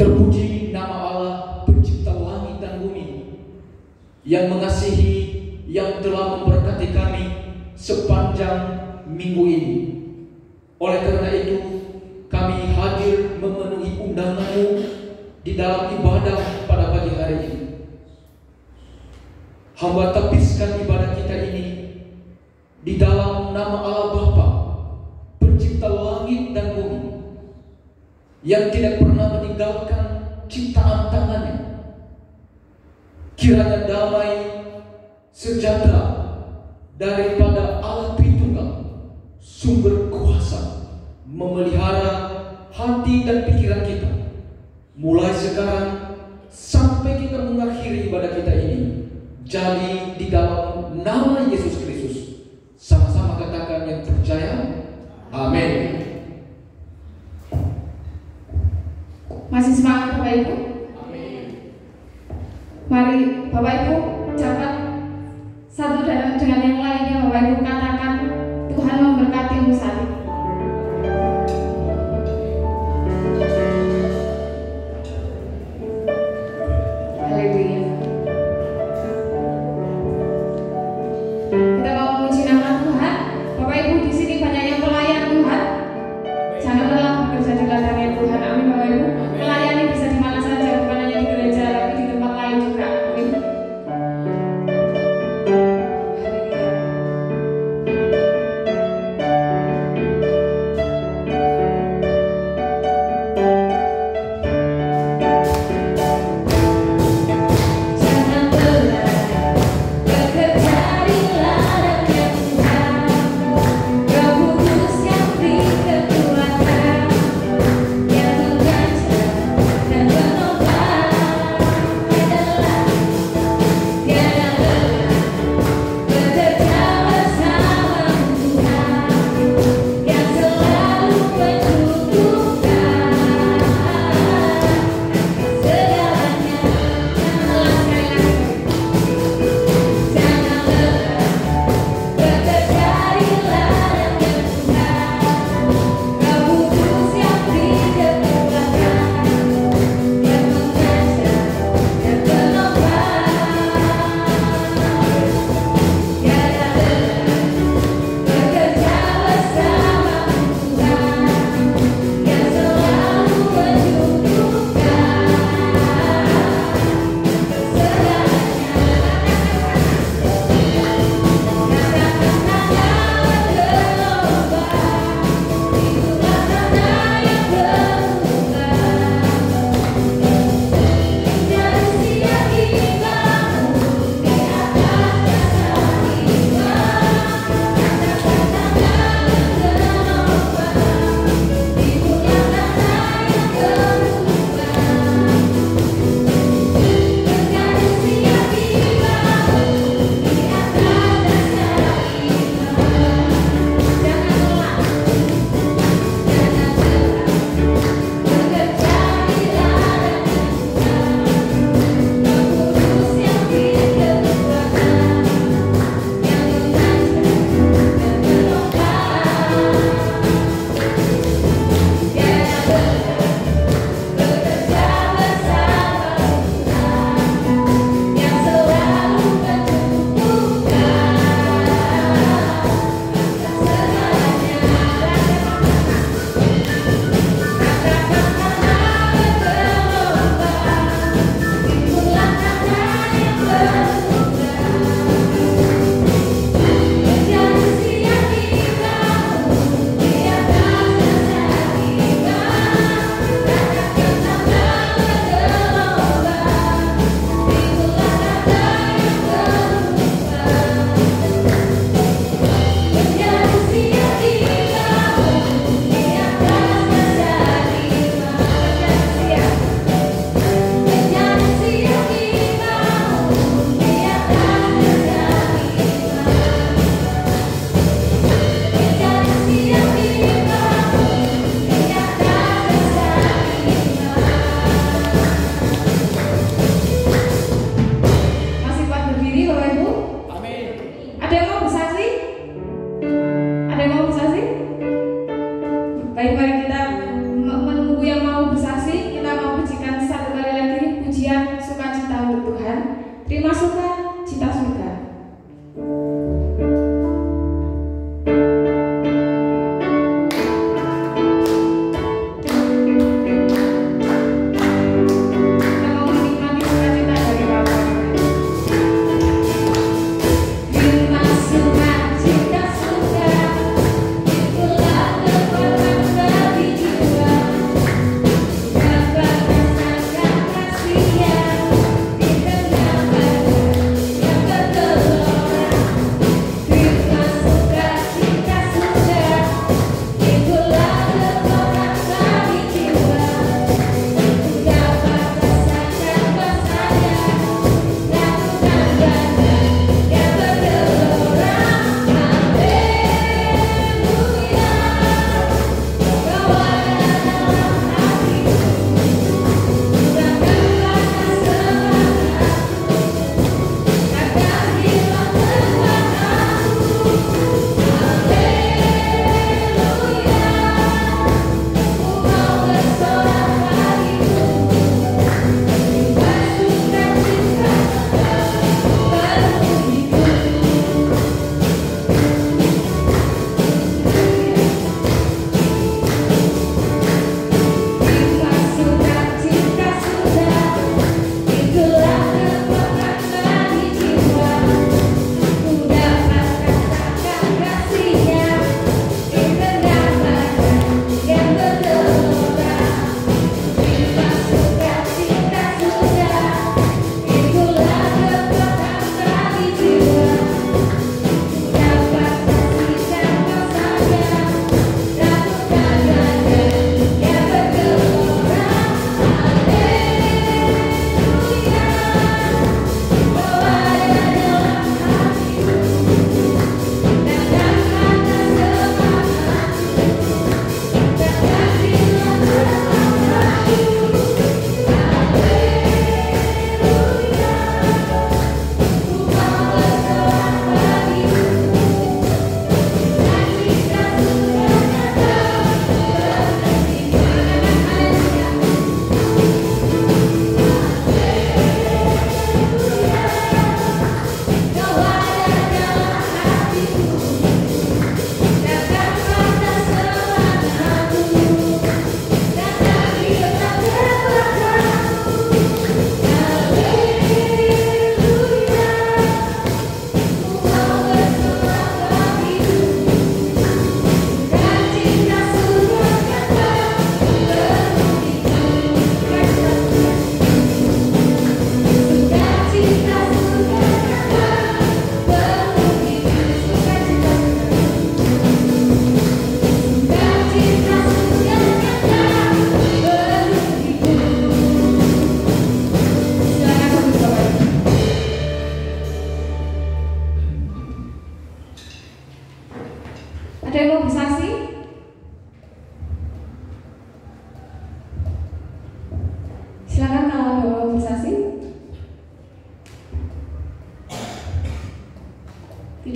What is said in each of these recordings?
Terpuji nama Allah pencipta langit dan bumi, yang mengasihi, yang telah memberkati kami sepanjang minggu ini. Oleh karena itu, kami hadir memenuhi undangan-Mu di dalam ibadah pada pagi hari ini. Hamba tepiskan ibadah kita ini di dalam nama Allah Bapa, pencipta langit dan bumi, yang tidak pernah meninggalkan ciptaan tangannya. Kiranya damai sejahtera daripada Allah Tritunggal, sumber kuasa, memelihara hati dan pikiran kita mulai sekarang sampai kita mengakhiri ibadah kita ini. Jadi di dalam nama Yesus Kristus, sama-sama katakan yang percaya, amin. Masih semangat Bapak Ibu? Amin. Mari Bapak Ibu ucapkan satu dengan yang lainnya. Bapak Ibu katakan, Tuhan memberkatimu saat ini. Haleluya. Kita mau memuji nama Tuhan. Bapak Ibu di sini banyak yang pelayan Tuhan. Jangan lelah bekerja di ladangnya Tuhan. Amin Bapak Ibu. Melayani bisa di mana saja, bukan hanya di gereja, tapi di tempat lain juga. Amin.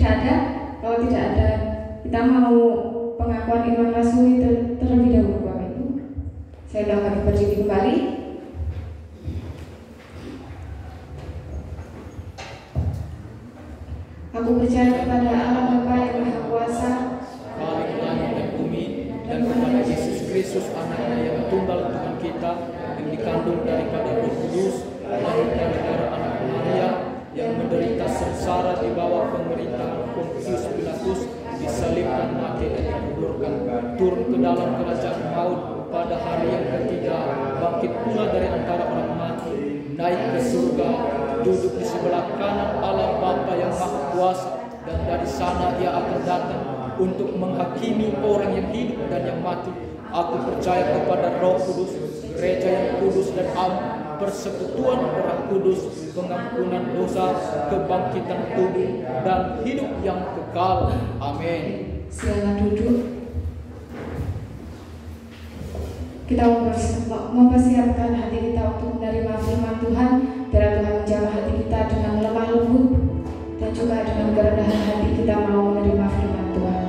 Tidak ada? Kalau tidak ada, kita mau pengakuan iman rasuli terlebih dahulu, Bapak Ibu. Saya ulang lagi berdiri kembali. Aku percaya kepada Allah Bapa yang Maha Kuasa, Khalik langit dan bumi, dan kepada Yesus Kristus anaknya yang tunggal Tuhan kita, yang dikandung daripada Roh Kudus, lahir dari darah anak Maria, yang menderita sengsara di bawah pemerintahan Pontius Pilatus, disalibkan, mati dan dikuburkan, turun ke dalam kerajaan maut, pada hari yang ketiga bangkit pula dari antara orang mati, naik ke surga, duduk di sebelah kanan Allah Bapa yang Maha Kuasa, dan dari sana Ia akan datang untuk menghakimi orang yang hidup dan yang mati. Aku percaya kepada Roh Kudus, gereja yang kudus dan am, persekutuan orang kudus, pengampunan dosa, kebangkitan tubuh, dan hidup yang kekal. Amin. Silakan duduk. Kita mempersiapkan hati kita untuk menerima firman Tuhan. Biar Tuhan menjamah hati kita dengan lemah lembut dan juga dengan kerendahan hati kita mau menerima firman Tuhan.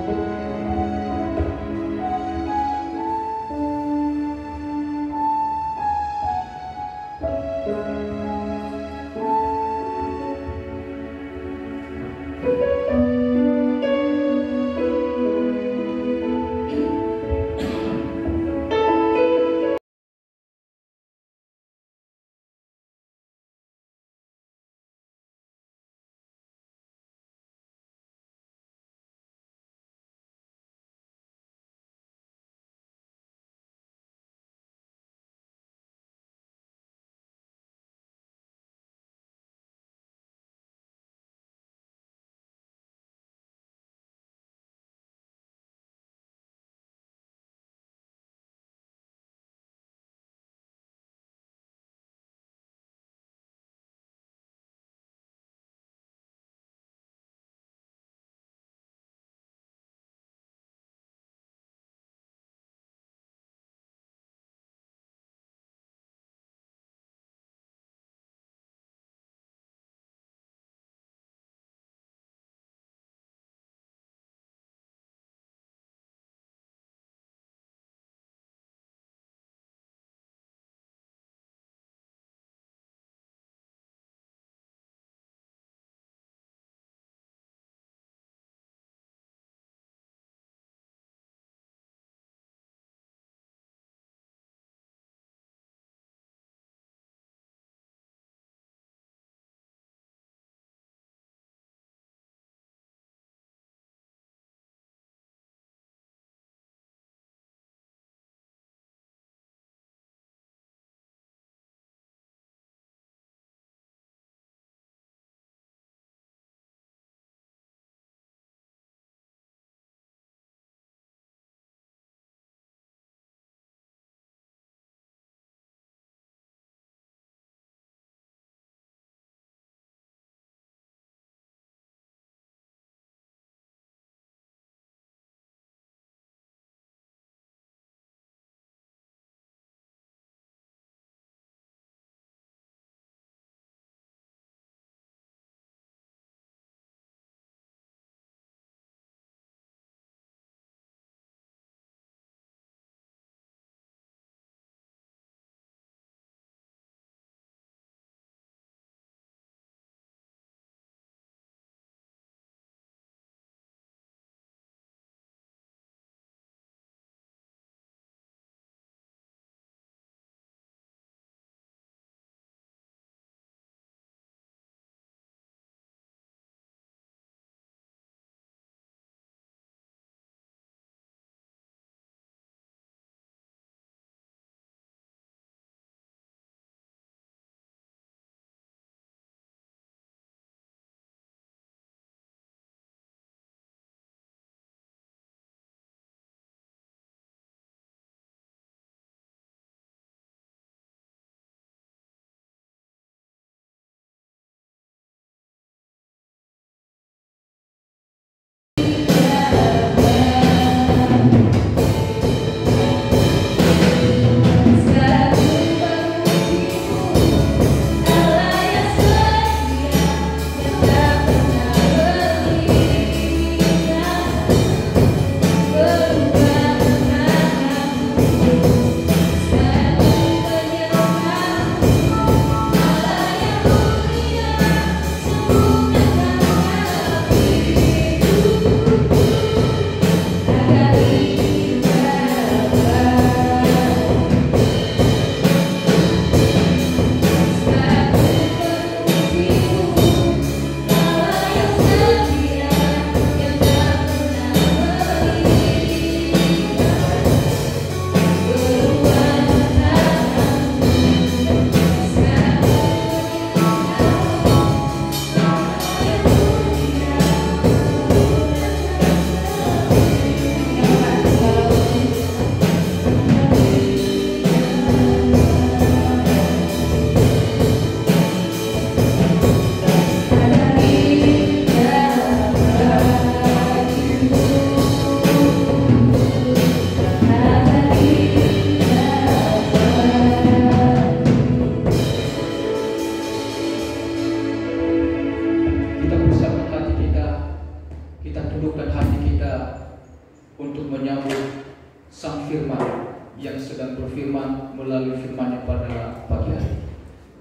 melalui firman-Nya pada pagi hari.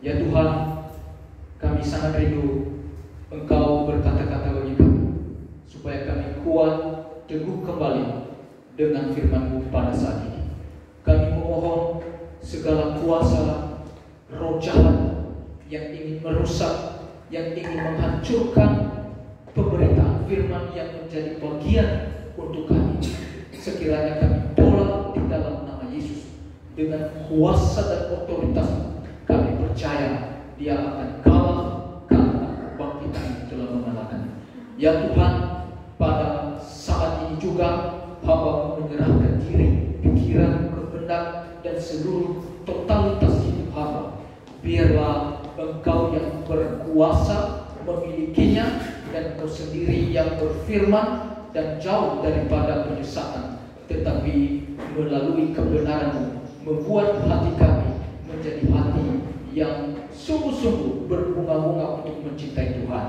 Ya Tuhan, kami sangat rindu Engkau berkata-kata bagi kami, supaya kami kuat teguh kembali dengan firman-Mu pada saat ini. Kami memohon segala kuasa roh jahat yang ingin merusak, yang ingin menghancurkan pemberitaan firman yang menjadi bagian untuk kami, sekiranya kami tolak di dalam nama Yesus. Dengan kuasa dan otoritas kami percaya Dia akan kalah karena kebangkitan yang telah mengalahkan. Ya Tuhan, pada saat ini juga hamba menyerahkan diri, pikiran, kehendak dan seluruh totalitas hidup hamba. Biarlah Engkau yang berkuasa memilikinya, dan Engkau sendiri yang berfirman dan jauh daripada penyesatan, tetapi melalui kebenaran-Mu membuat hati kami menjadi hati yang sungguh-sungguh berbunga-bunga untuk mencintai Tuhan.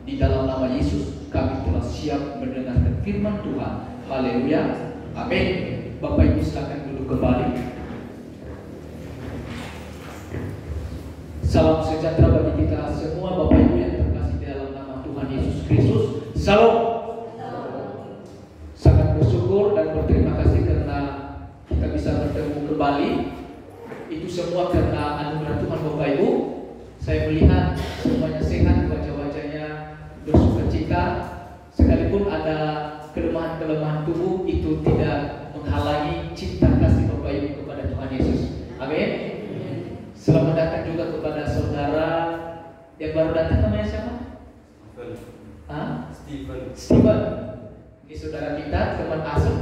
Di dalam nama Yesus kami telah siap mendengarkan firman Tuhan. Haleluya, amin. Bapak Ibu silakan duduk kembali. Salam sejahtera bagi kita semua, Bapak Ibu yang terkasih di dalam nama Tuhan Yesus Kristus. Salam. Sangat bersyukur dan berterima kasih karena kita bisa bertemu kembali. Itu semua karena anugerah Tuhan, Bapak Ibu. Saya melihat semuanya sehat, wajah-wajahnya bersukacita. Sekalipun ada kelemahan-kelemahan tubuh, itu tidak menghalangi cinta kasih Bapak Ibu kepada Tuhan Yesus. Amin. Selamat datang juga kepada saudara yang baru datang, namanya siapa? Steven. Ini saudara kita, teman asuh.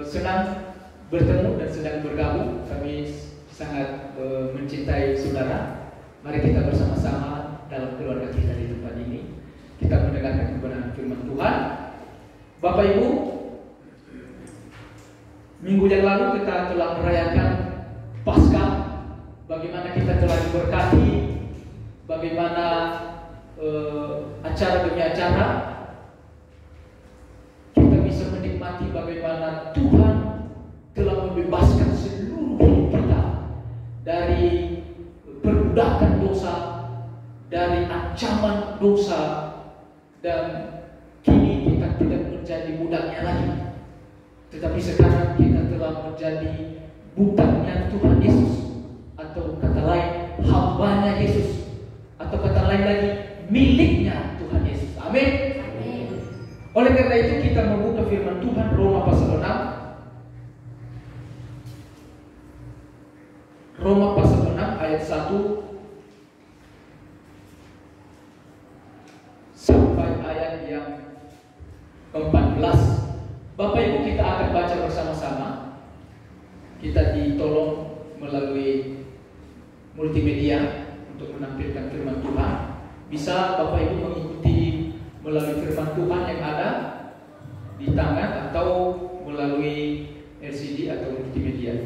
Senang bertemu dan sedang bergabung. Kami sangat mencintai saudara. Mari kita bersama-sama dalam keluarga kita di tempat ini, kita mendengarkan kebenaran firman Tuhan. Bapak Ibu, minggu yang lalu kita telah merayakan Paskah. Bagaimana kita telah diberkati, bagaimana acara demi acara kita bisa menikmati bagaimana Tuhan telah membebaskan seluruh hidup kita dari perbudakan dosa, dari ancaman dosa, dan kini kita tidak menjadi budaknya lagi, tetapi sekarang kita telah menjadi budaknya Tuhan Yesus, atau kata lain hambanya Yesus, atau kata lain lagi miliknya Tuhan Yesus. Amin. Oleh karena itu kita membuka firman Tuhan Roma pasal 6. Roma pasal 6 ayat 1 sampai ayat yang 14. Bapak Ibu, kita akan baca bersama-sama. Kita ditolong melalui multimedia untuk menampilkan firman Tuhan. Bisa Bapak Ibu mengikuti melalui firman Tuhan yang ada di tangan atau melalui LCD atau multimedia.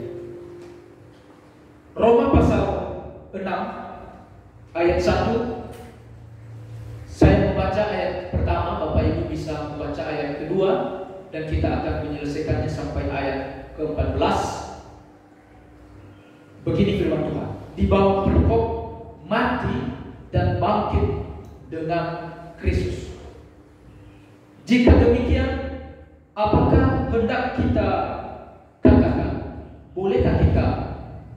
Roma pasal 6 ayat 1. Saya membaca ayat pertama, Bapak Ibu bisa membaca ayat kedua, dan kita akan menyelesaikannya sampai ayat ke-14. Begini firman Tuhan: di bawah perikop mati dan bangkit dengan Kristus. Jika demikian, apakah hendak kita katakan? Bolehkah kita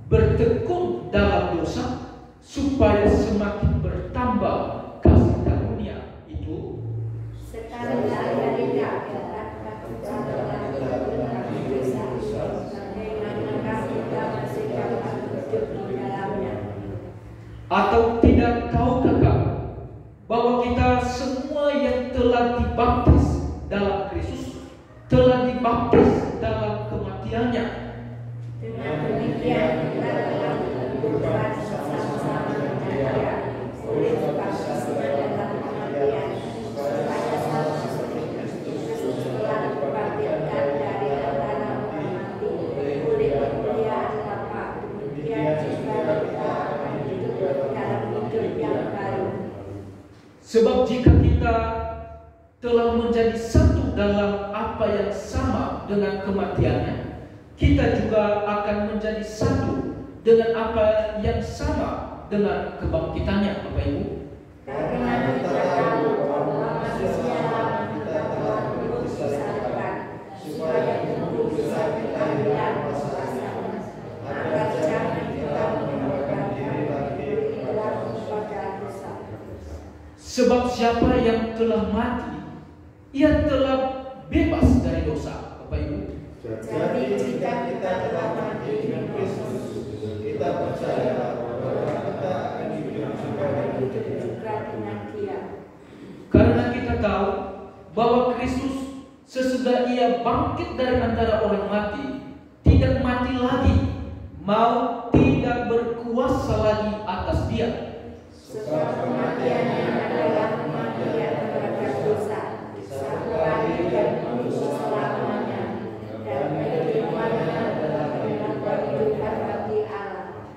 bertekun dalam dosa supaya semakin bertambah kasih karunia itu? Sekarang saya tidak dapat atau tidak tahukah kamu bahwa kita semua yang telah dibaptis dalam Kristus telah dibaptis dalam kematiannya? Dengan demikian kita telah berbuat sama-sama percaya oleh baptisnya dalam kematian, supaya sama seperti Kristus telah dibangkitkan dari antara orang mati oleh kemuliaan Bapa, demikian juga kita akan hidup dalam hidup yang baru. Sebab jika kita telah menjadi satu dalam apa yang sama dengan kematiannya, kita juga akan menjadi satu dengan apa yang sama dengan kebangkitannya, Bapak Ibu? Karena kita tahu bahwa manusia kita telah disalibkan, supaya tubuh dosa kita hilang kuasanya, agar jangan kita mengembangkan diri lagi kepada dosa. Sebab siapa yang telah mati, ia telah bebas dari dosa, Bapak Ibu. Jadi jika kita telah mati dengan Kristus, kita percaya bahwa kita akan hidup juga dengan Dia. Karena kita tahu bahwa Kristus sesudah ia bangkit dari antara orang mati, tidak mati lagi, maut tidak berkuasa lagi atas dia. Sebab kematiannya adalah kematian terhadap dosa, satu kali dan untuk selamanya, dan kehidupannya adalah kehidupan bagi Allah.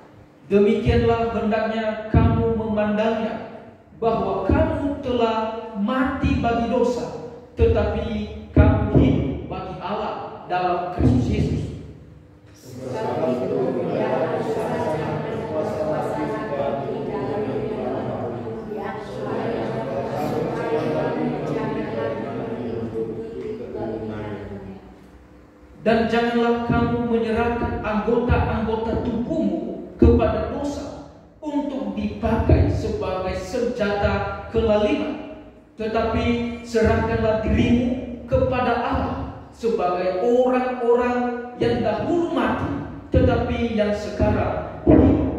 Demikianlah hendaknya kamu memandangnya, bahwa kamu telah mati bagi dosa, tetapi kamu hidup bagi Allah dalam Kristus Yesus. Sebab itu hendaklah dosa jangan berkuasa lagi di dalam hidup yang supaya kamu janganlah mengikuti keinginannya. Dan janganlah kamu menyerahkan anggota-anggota tubuhmu kepada dosa untuk dipakai sebagai senjata kelaliman, tetapi serahkanlah dirimu kepada Allah sebagai orang-orang yang dahulu mati, tetapi yang sekarang hidup,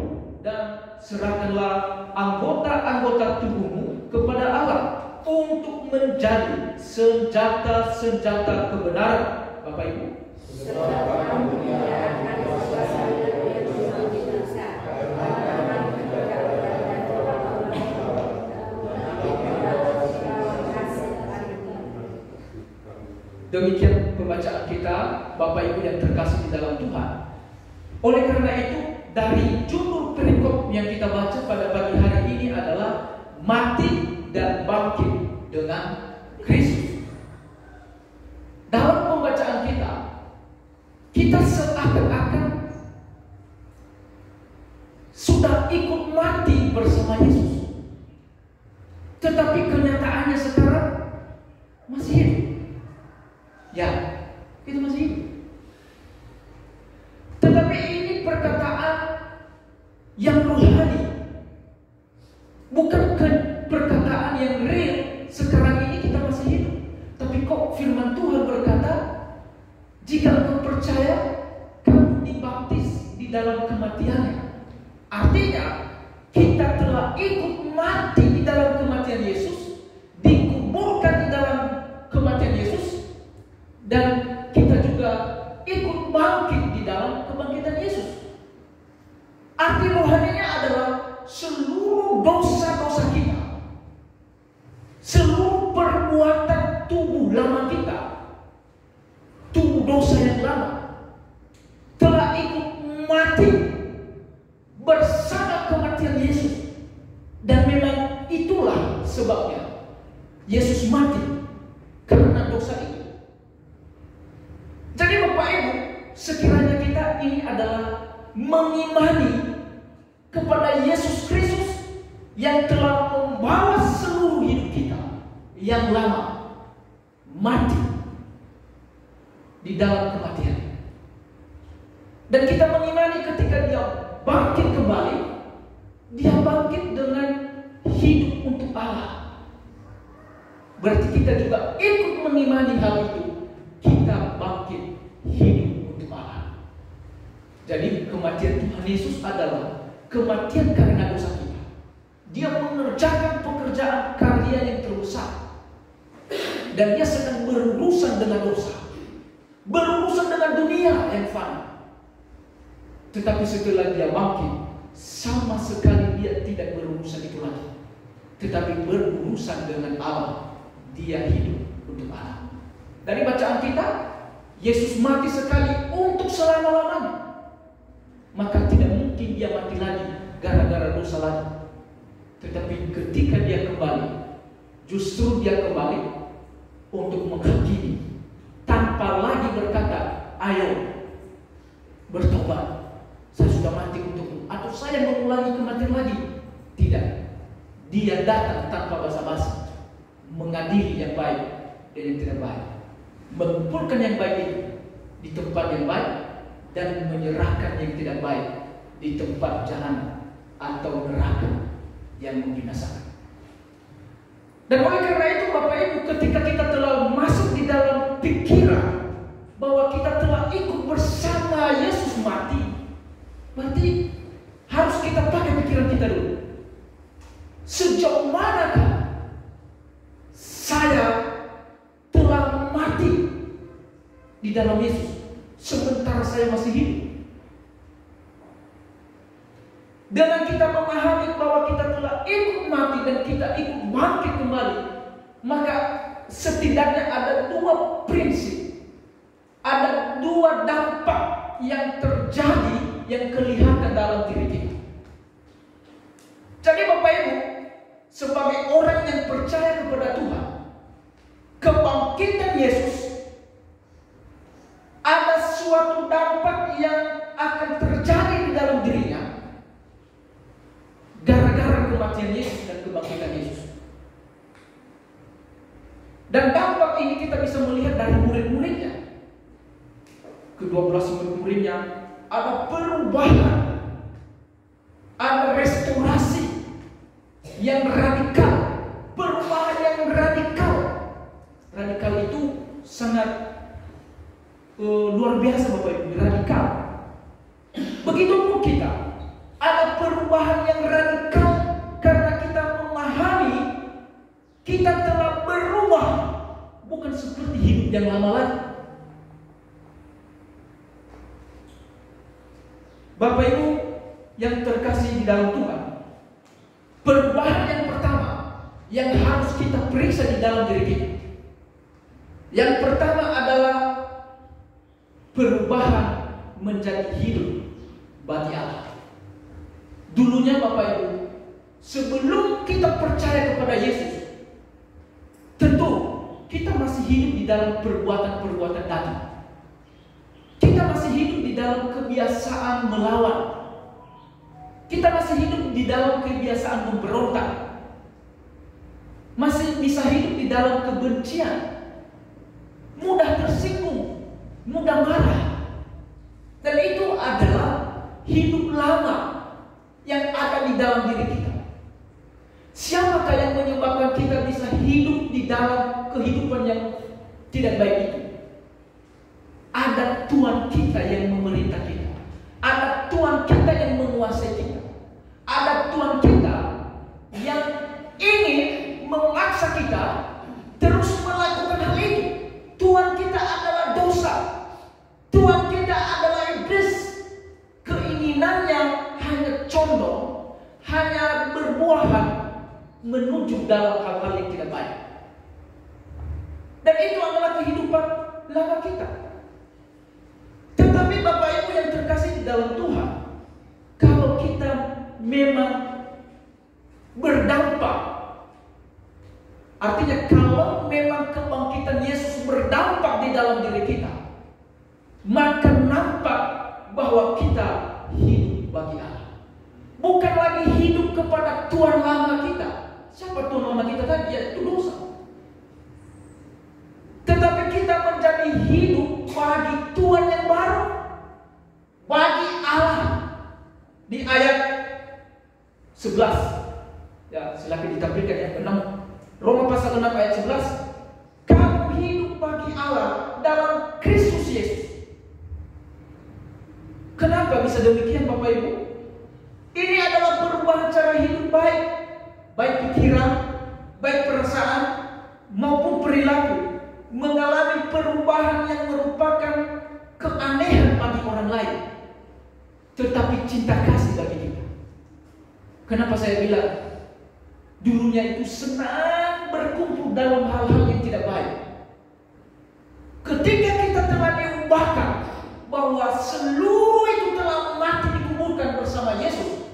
dan serahkanlah anggota-anggota tubuhmu kepada Allah untuk menjadi senjata-senjata kebenaran, Bapak Ibu. Sebab kamu tidak akan berkuasa lebih dari dosa, karena kamu tidak berada dalam hasil ini. Demikian pembacaan kita, Bapak Ibu yang terkasih di dalam Tuhan. Oleh karena itu, dari judul perikop yang kita baca pada pagi hari ini adalah mati dan bangkit dengan Kristus. Dalam pembacaan kita seakan-akan sudah ikut mati bersama Yesus, tetapi kenyataannya sekarang masih hidup. Ya, kita masih hidup. Tetapi ini perkataan yang rohani, bukan perkataan yang real. Sekarang ini kita masih hidup, tapi kok firman Tuhan berkata, jika engkau percaya, kamu dibaptis di dalam kematiannya. Artinya, kita telah ikut mati di dalam kematian Yesus, dikuburkan di dalam kematian Yesus, dan kita juga ikut bangkit di dalam kebangkitan Yesus. Arti rohaninya adalah seluruh dosa-dosa kita, seluruh perbuatan tubuh lama kita, tubuh dosa yang lama, telah ikut mati bersama kematian Yesus. Dan memang itulah sebabnya Yesus mati, karena dosa itu. Jadi Bapak Ibu, sekiranya kita ini adalah mengimani kepada Yesus Kristus yang telah membawa seluruh hidup kita yang lama mati di dalam kematian, dan kita mengimani ketika dia bangkit kembali, dia bangkit dengan hidup untuk Allah. Berarti kita juga ikut mengimani hal itu, kita bangkit hidup untuk Allah. Jadi kematian Tuhan Yesus adalah kematian karena dosa kita. Dia mengerjakan pekerjaan karya yang terbesar, dan dia sedang berurusan dengan dosa, berurusan dengan dunia yang fana. Tetapi setelah dia bangkit, sama sekali dia tidak berurusan itu lagi, tetapi berurusan dengan Allah. Dia hidup untuk Allah. Dari bacaan kita, Yesus mati sekali untuk selama-lamanya. Maka tidak mungkin dia mati lagi gara-gara dosa lagi. Tetapi ketika dia kembali, justru dia kembali untuk menghakimi, tanpa lagi berkata, ayo bertobat, saya sudah mati untuk saya mengulangi kematian lagi. Tidak. Dia datang tanpa basa-basi, mengadili yang baik dan yang tidak baik, mengumpulkan yang baik itu di tempat yang baik dan menyerahkan yang tidak baik di tempat jahanam atau neraka yang membinasakan. Dan oleh karena itu Bapak Ibu, ketika kita telah masuk di dalam pikiran bahwa kita telah ikut bersama Yesus mati, berarti harus kita pakai pikiran kita dulu. Sejauh manakah saya telah mati di dalam Yesus sementara saya masih hidup? Dengan kita memahami bahwa kita telah ikut mati dan kita ikut bangkit kembali, maka setidaknya ada dua prinsip, ada dua dampak yang terjadi yang kelihatan dalam diri kita. Jadi Bapak Ibu, sebagai orang yang percaya kepada Tuhan, kebangkitan Yesus ada suatu dampak yang akan terjadi di dalam dirinya gara-gara kematian Yesus dan kebangkitan Yesus. Dan dampak ini kita bisa melihat dari murid-muridnya. Ke-12 murid-muridnya ada perubahan, ada restorasi yang radikal, perubahan yang radikal. Radikal itu sangat luar biasa Bapak Ibu, radikal. Begitupun kita, ada perubahan yang radikal karena kita memahami kita telah berubah, bukan seperti hidup yang lama lagi. Bapak Ibu yang terkasih di dalam Tuhan, perubahan yang pertama yang harus kita periksa di dalam diri kita, yang pertama adalah perubahan menjadi hidup bagi Allah. Dulunya Bapak Ibu, sebelum kita percaya kepada Yesus, tentu kita masih hidup di dalam perbuatan-perbuatan daging. Kita masih hidup di dalam kebiasaan melawan. Kita masih hidup di dalam kebiasaan memberontak. Masih bisa hidup di dalam kebencian, mudah tersinggung, mudah marah. Dan itu adalah hidup lama yang ada di dalam diri kita. Siapakah yang menyebabkan kita bisa hidup di dalam kehidupan yang tidak baik itu? Ada Tuhan kita yang memerintah kita. Ada Tuhan kita yang menguasai kita. Ada Tuhan kita yang ingin memaksa kita terus melakukan hal itu. Tuhan kita adalah dosa. Tuhan kita adalah iblis. Keinginannya hanya condong, hanya berbuahan menuju dalam hal-hal yang tidak baik. Dan itu adalah kehidupan lama kita. Tetapi Bapak Ibu yang terkasih di dalam Tuhan, kalau kita memang berdampak, artinya kalau memang kebangkitan Yesus berdampak di dalam diri kita, maka nampak bahwa kita hidup bagi Allah. Bukan lagi hidup kepada Tuhan lama kita. Siapa Tuhan lama kita tadi? Ya, itu dosa. Tetapi kita menjadi hidup bagi Tuhan yang baru, bagi Allah. Di ayat 11, ya silakan ditampilkan yang 6. Roma pasal 6 ayat 11. Kamu hidup bagi Allah dalam Kristus Yesus. Kenapa bisa demikian Bapak Ibu? Ini adalah perubahan cara hidup baik pikiran, baik perasaan maupun perilaku, mengalami perubahan yang merupakan keanehan bagi orang lain, tetapi cinta kasih bagi kita. Kenapa saya bilang dulunya itu senang berkumpul dalam hal-hal yang tidak baik? Ketika kita telah diubahkan bahwa seluruh itu telah mati dikuburkan bersama Yesus,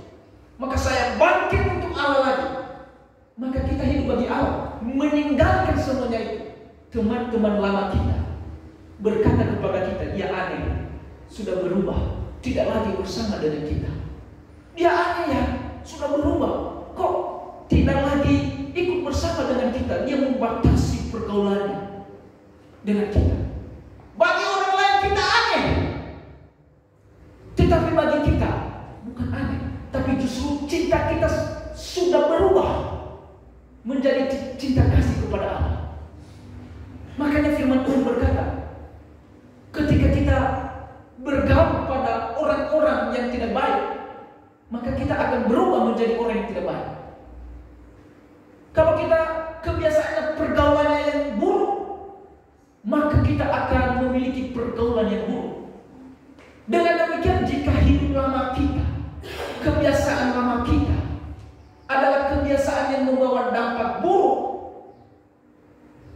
maka saya bangkit untuk Allah lagi. Maka kita hidup bagi Allah, meninggalkan semuanya itu. Teman-teman lama kita berkata kepada kita, dia aneh, sudah berubah, tidak lagi bersama dengan kita. Dia aneh ya, sudah berubah. Kok tidak lagi ikut bersama dengan kita? Dia membatasi pergaulannya dengan kita. Bagi orang lain kita aneh, tetapi bagi kita bukan aneh, tapi justru cinta kita sudah berubah menjadi cinta kasih kepada Allah. Makanya firman Tuhan berkata, ketika kita bergaul pada orang-orang yang tidak baik, maka kita akan berubah menjadi orang yang tidak baik. Kalau kita kebiasaannya pergaulannya yang buruk, maka kita akan memiliki pergaulan yang buruk. Dengan demikian, jika hidup lama kita, kebiasaan lama kita adalah kebiasaan yang membawa dampak buruk,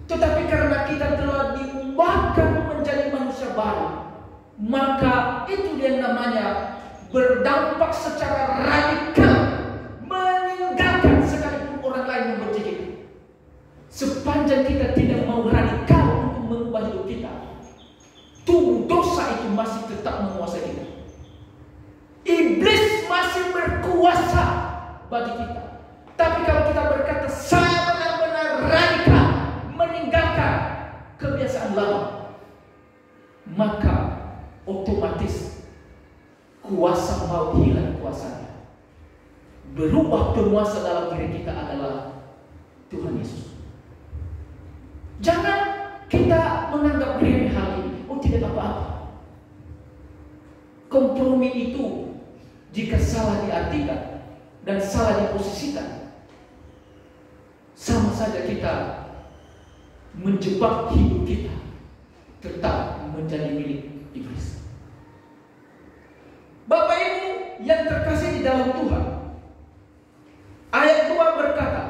tetapi karena kita telah diubahkan menjadi manusia baru, maka itu yang namanya berdampak secara radikal, meninggalkan sekalipun orang lain membenci kita. Sepanjang kita tidak mau radikal untuk mengubah hidup kita, tubuh dosa itu masih tetap menguasai kita. Iblis masih berkuasa bagi kita. Tapi kalau kita berkata, saya benar-benar radikal meninggalkan kebiasaan lama, maka otomatis kuasa mau hilang kuasanya. Berubah penguasa dalam diri kita adalah Tuhan Yesus. Jangan kita menganggap remeh hal ini. Oh, tidak apa-apa. Kompromi itu jika salah diartikan dan salah diposisikan, sama saja kita menjebak hidup kita tetap menjadi milik iblis. Bapak Ibu yang terkasih di dalam Tuhan, ayat 2 berkata,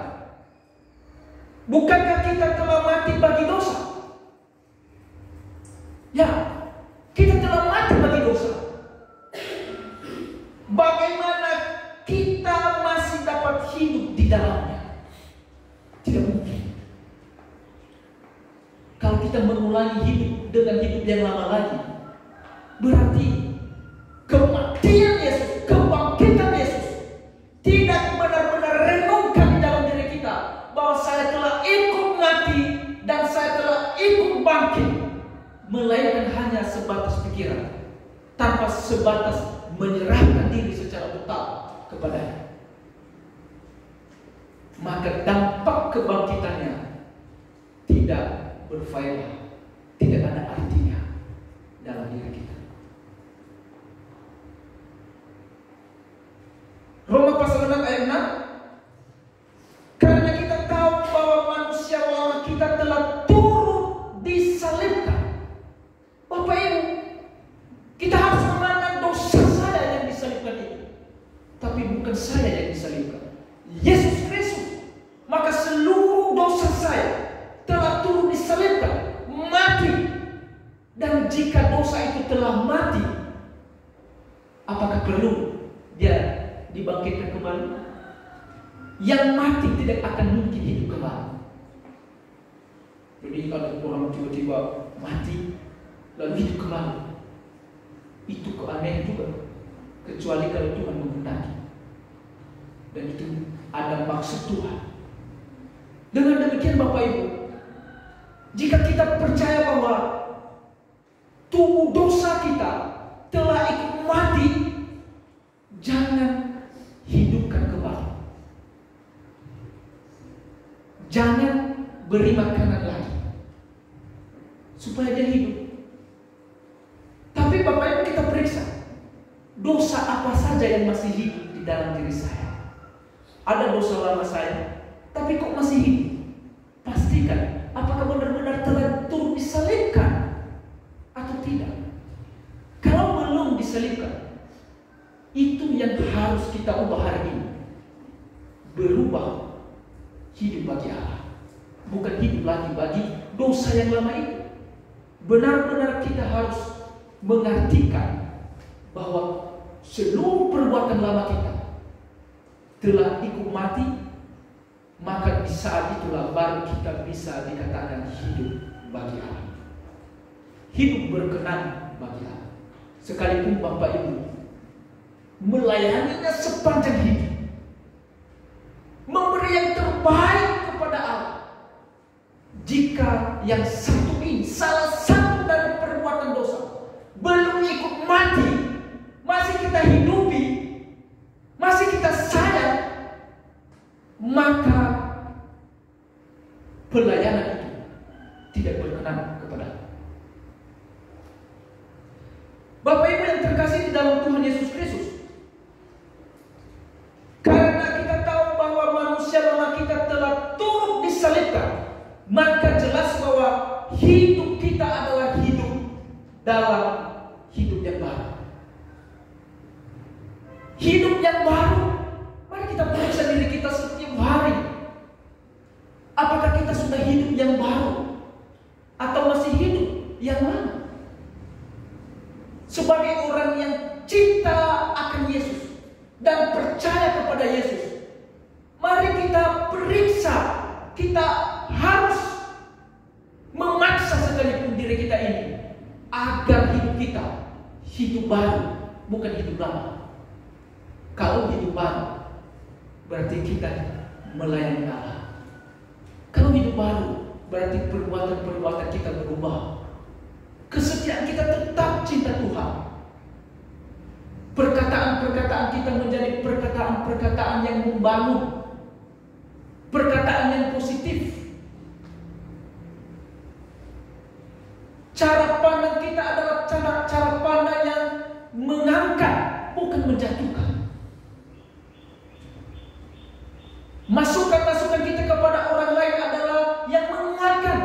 bukankah kita telah mati bagi dosa? Ya, kita telah mati bagi dosa. Bagaimana kita masih dapat hidup di dalamnya? Tidak mungkin. Kalau kita mengulangi hidup dengan hidup yang lama lagi, berarti kematian Yesus, kebangkitan Yesus tidak benar-benar renungkan di dalam diri kita bahwa saya telah ikut mati dan saya telah ikut bangkit, melainkan hanya sebatas pikiran, tanpa sebatas menyerahkan diri secara total kepadanya. Maka dampak kebangkitannya tidak berfaedah, tidak ada artinya dalam diri kita. Roma pasal 6 ayat 6, karena kita tahu bahwa manusia lama kita telah turut disalibkan. Bapak Ibu, kita harus memandang dosa saya yang disalibkan itu, tapi bukan saya yang disalibkan, Yesus Kristus. Maka seluruh dosa saya telah turut disalibkan, mati. Dan jika dosa itu telah mati, apakah perlu dia dibangkitkan kembali? Yang mati tidak akan mungkin hidup kembali. Jadi kalau orang tiba-tiba mati lalu hidup kembali, itu keanehan juga, kecuali kalau Tuhan menghendaki. Dan itu ada maksud Tuhan. Dengan demikian Bapak Ibu, jika kita percaya bahwa tubuh dosa kita telah ikut mati, jangan hidupkan kembali. Jangan beri makanan lagi supaya dia hidup. Tapi Bapak Ibu, kita periksa dosa apa saja yang masih hidup di dalam diri saya. Ada dosa lama saya, tapi kok masih hidup? Pastikan apakah benar-benar telah turut disalibkan atau tidak. Kalau belum disalibkan, itu yang harus kita ubah hari ini. Berubah hidup bagi Allah, bukan hidup lagi bagi dosa yang lama itu. Benar-benar kita harus mengartikan bahwa seluruh perbuatan lama kita telah ikut mati, maka di saat itulah baru kita bisa dikatakan hidup bagi Allah, hidup berkenan bagi Allah. Sekalipun Bapak Ibu melayaninya sepanjang hidup, memberi yang terbaik kepada Allah. Jika yang satu ini, salah satu dari perbuatan dosa, belum ikut mati, masih kita hidupi, masih kita sayang, maka pelayanan itu tidak berkenan kepada Allah. Bapak Ibu yang terkasih di dalam Tuhan Yesus Kristus, karena kita tahu bahwa manusia lama kita telah turut disalibkan, maka jelas bahwa hidup kita adalah hidup dalam hidup yang baru. Hidup yang baru. Mari kita periksa diri kita setiap hari. Apakah kita sudah hidup yang baru atau masih hidup yang lama? Sebagai orang yang cinta akan Yesus dan percaya kepada Yesus, mari kita periksa. Kita harus memaksa sekalipun diri kita ini agar hidup kita hidup baru, bukan hidup lama. Kalau hidup baru, berarti kita melayani Allah. Kalau hidup baru, berarti perbuatan-perbuatan kita berubah. Kesetiaan kita tetap cinta Tuhan. Perkataan-perkataan kita menjadi perkataan-perkataan yang membangun, perkataan yang positif. Cara pandang kita adalah cara pandang yang mengangkat, bukan menjatuhkan. Masukan-masukan kita kepada orang lain adalah yang menguatkan,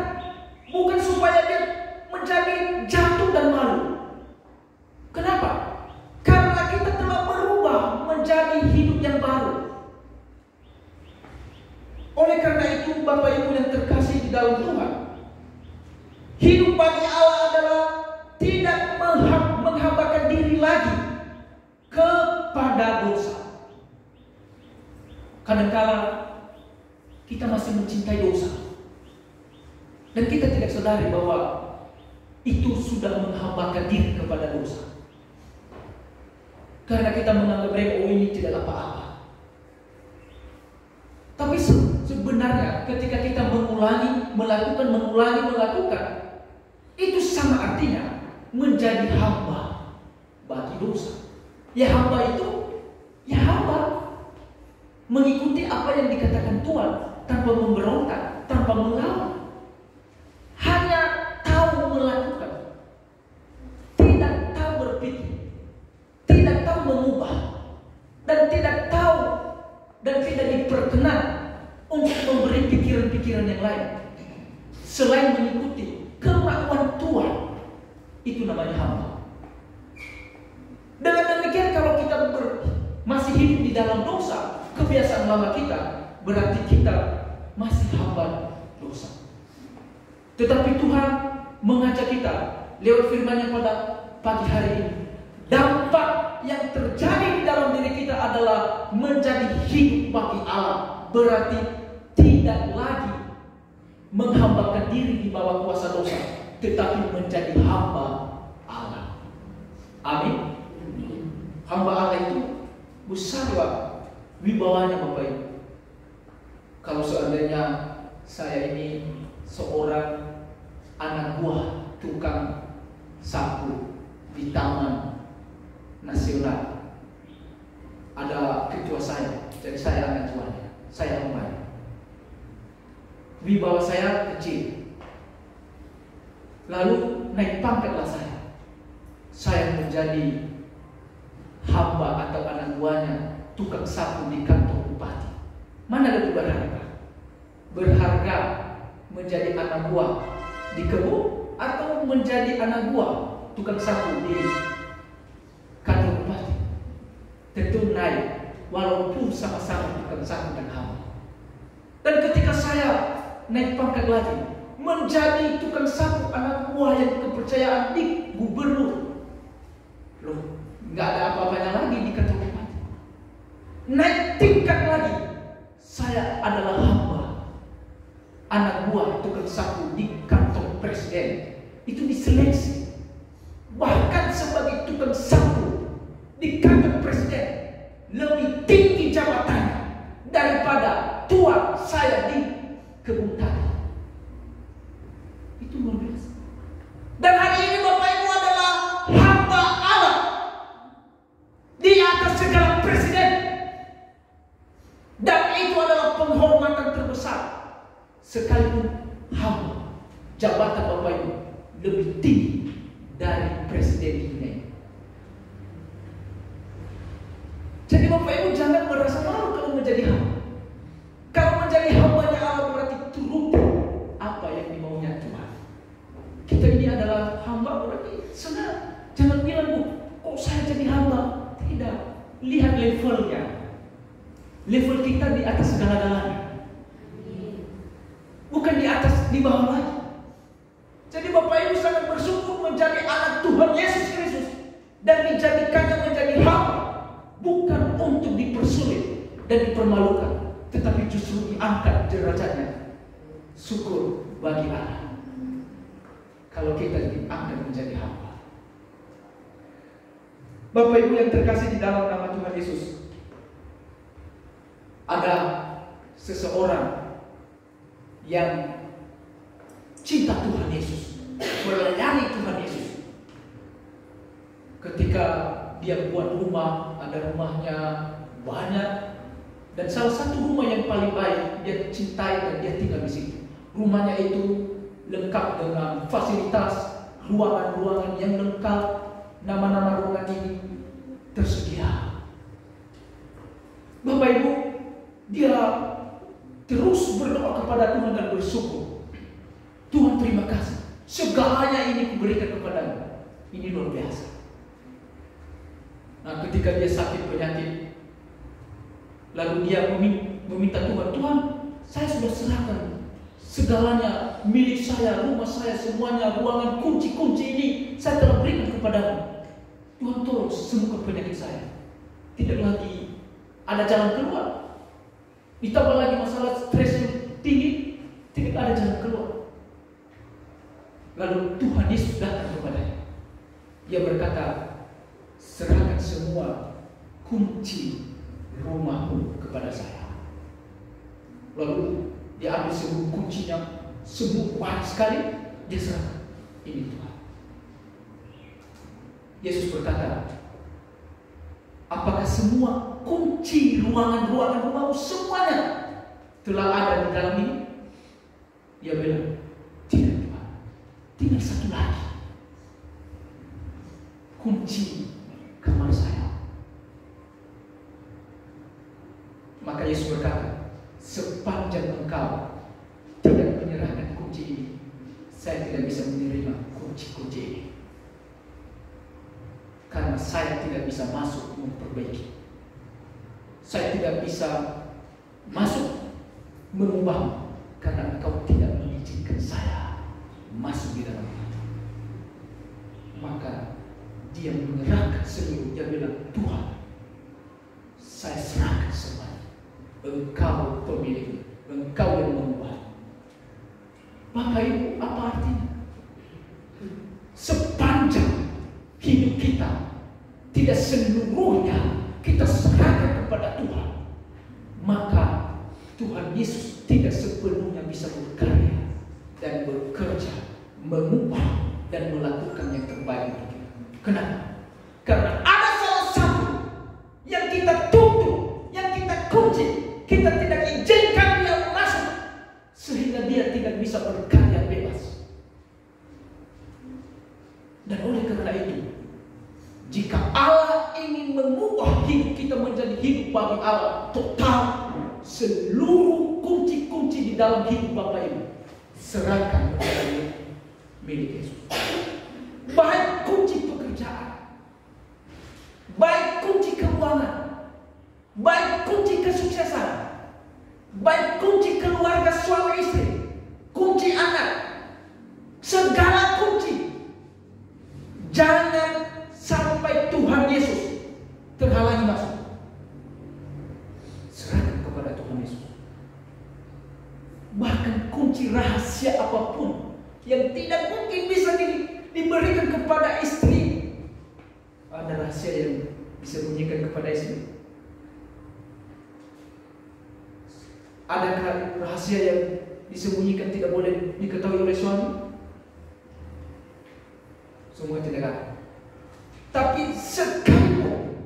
bukan supaya dia menjadi jatuh dan malu. Kenapa? Karena kita telah berubah menjadi hidup yang baru. Oleh karena itu, Bapak Ibu yang terkasih di dalam Tuhan, hidup bagi Allah adalah tidak menghambakan diri lagi kepada dosa. Kadang-kala kita masih mencintai dosa, dan kita tidak sadari bahwa itu sudah menghambakan diri kepada dosa. Karena kita menganggap ini tidak apa-apa. Tapi sebenarnya ketika kita melakukan, itu sama artinya menjadi hamba bagi dosa. Ya hamba itu, ya hamba mengikuti apa yang dikatakan Tuhan, tanpa memberontak, tanpa melawan. Hanya tahu melakukan, tidak tahu berpikir, tidak tahu mengubah, dan tidak tahu dan tidak diperkenan untuk memberi pikiran-pikiran yang lain selain mengikuti kemauan Tuhan. Itu namanya hamba. Dengan demikian, kalau kita masih hidup di dalam dosa, kebiasaan lama kita, berarti kita masih hamba dosa. Tetapi Tuhan mengajak kita lewat firman-Nya pada pagi hari ini. Dampak yang terjadi di dalam diri kita adalah menjadi hidup bagi Allah. Berarti tidak lagi menghambakan diri di bawah kuasa dosa, tetapi menjadi hamba Allah. Amin. Hamba Allah itu besar wibawanya, Bapak Ibu. Kalau seandainya saya ini seorang anak buah tukang sapu di Taman Nasional, ada ketua saya, jadi saya anak buahnya, saya hamba. Wibawa saya kecil, lalu naik pangkatlah saya menjadi hamba atau anak buahnya, tukang sapu di kantor bupati. Mana lebih berharga? Berharga menjadi anak buah di kebun atau menjadi anak buah tukang sapu di kantor bupati? Tentu naik, walaupun sama-sama tukang sapu dan hamba. Dan ketika saya naik pangkat lagi menjadi tukang sapu anak buah yang kepercayaan di gubernur, loh, nggak ada apa-apanya lagi di kantor bupati. Naik tingkat lagi, saya adalah hamba, anak buah tukang sapu di kantor presiden. Itu diseleksi. Bahkan sebagai tukang sapu di kantor presiden, tinggi jabatannya daripada tuan saya di kebun tadi. Itu luar biasa. Dan hari ini Bapak Ibu adalah hamba Allah di atas segala presiden. Dan itu adalah penghormatan terbesar. Sekalipun hamba, jabatan Bapak Ibu lebih tinggi dari presiden di dunia ini. Jadi Bapak Ibu jangan merasa malu kalau menjadi hamba. Kalau menjadi hambanya Allah berarti turut apa yang dimaunya Tuhan. Kita ini adalah hamba berarti senang. Jangan bilang, Bu, kok saya jadi hamba? Tidak. Lihat levelnya. Level kita di atas segala-galanya. Bukan di atas, di bawah lagi. Jadi Bapak Ibu sangat bersyukur menjadi anak Tuhan Yesus Kristus dan dijadikannya menjadi hamba, bukan untuk dipersulit dan dipermalukan, tetapi justru diangkat derajatnya. Syukur bagi Allah kalau kita diangkat menjadi hamba. Bapak Ibu yang terkasih di dalam nama Tuhan Yesus, ada seseorang yang cinta Tuhan Yesus, melayani Tuhan Yesus. Ketika dia buat rumah, ada rumahnya banyak, dan salah satu rumah yang paling baik dia cintai dan dia tinggal di situ. Rumahnya itu lengkap dengan fasilitas, ruangan-ruangan yang lengkap, nama-nama ruangan ini tersedia. Bapak Ibu, dia terus berdoa kepada Tuhan dan bersyukur. Tuhan, terima kasih, segalanya ini kuberikan kepadamu. Ini luar biasa. Nah, ketika dia sakit penyakit, lalu dia meminta Tuhan, Tuhan, saya sudah serahkan segalanya, milik saya, rumah saya, semuanya, ruangan, kunci-kunci ini saya telah berikan kepadamu. Tuhan, tolong sembuhkan penyakit saya. Tidak lagi ada jalan keluar. Ditambah lagi masalah stres yang tinggi, tidak ada jalan keluar. Lalu Tuhan Yesus datang kepadanya. Dia berkata, serahkan semua kunci rumahmu kepada saya. Lalu dia ambil semua kuncinya, semua banyak sekali, dia serahkan. Ini Tuhan. Yesus berkata, apakah semua kunci ruangan-ruangan rumahmu semuanya telah ada di dalam ini? Dia bilang, tidak Tuhan, tinggal satu lagi, kunci kamar saya. Maka Yesus berkata, sepanjang engkau tidak menyerahkan kunci ini, saya tidak bisa menerima kunci-kunci ini. Karena saya tidak bisa masuk memperbaiki. Saya tidak bisa masuk mengubah, karena engkau tidak mengizinkan saya masuk di dalam itu. Maka dia menyerahkan seluruh. Dia bilang, Tuhan, saya serahkan semuanya. Engkau pemilik, engkau yang mengubah. Bapak Ibu, apa artinya? Sepanjang hidup kita tidak seluruhnya kita serahkan kepada Tuhan, maka Tuhan Yesus tidak sepenuhnya bisa berkarya dan bekerja, mengubah dan melakukan yang terbaik untuk kita. Kenapa? Karena ada salah satu yang kita tutup, yang kita kunci, kita tidak izinkan dia masuk, sehingga dia tidak bisa berkarya bebas. Dan oleh karena itu, jika Allah ingin mengubah hidup kita menjadi hidup bagi Allah total, seluruh kunci-kunci di dalam hidup Bapak Ibu serahkan menjadi milik Yesus. Baik kunci pekerjaan, baik kunci keuangan, baik kunci kesuksesan, baik kunci keluarga suami istri, kunci anak, segala kunci. Jangan sampai Tuhan Yesus terhalangi masuk. Serahkan kepada Tuhan Yesus. Bahkan kunci rahasia apapun yang tidak mungkin bisa diberikan kepada istri. Ada rahasia yang bisa dibunyikan kepada istri. Adakah rahasia yang disembunyikan tidak boleh diketahui oleh suami? Semua tidak ada. Tapi sekalipun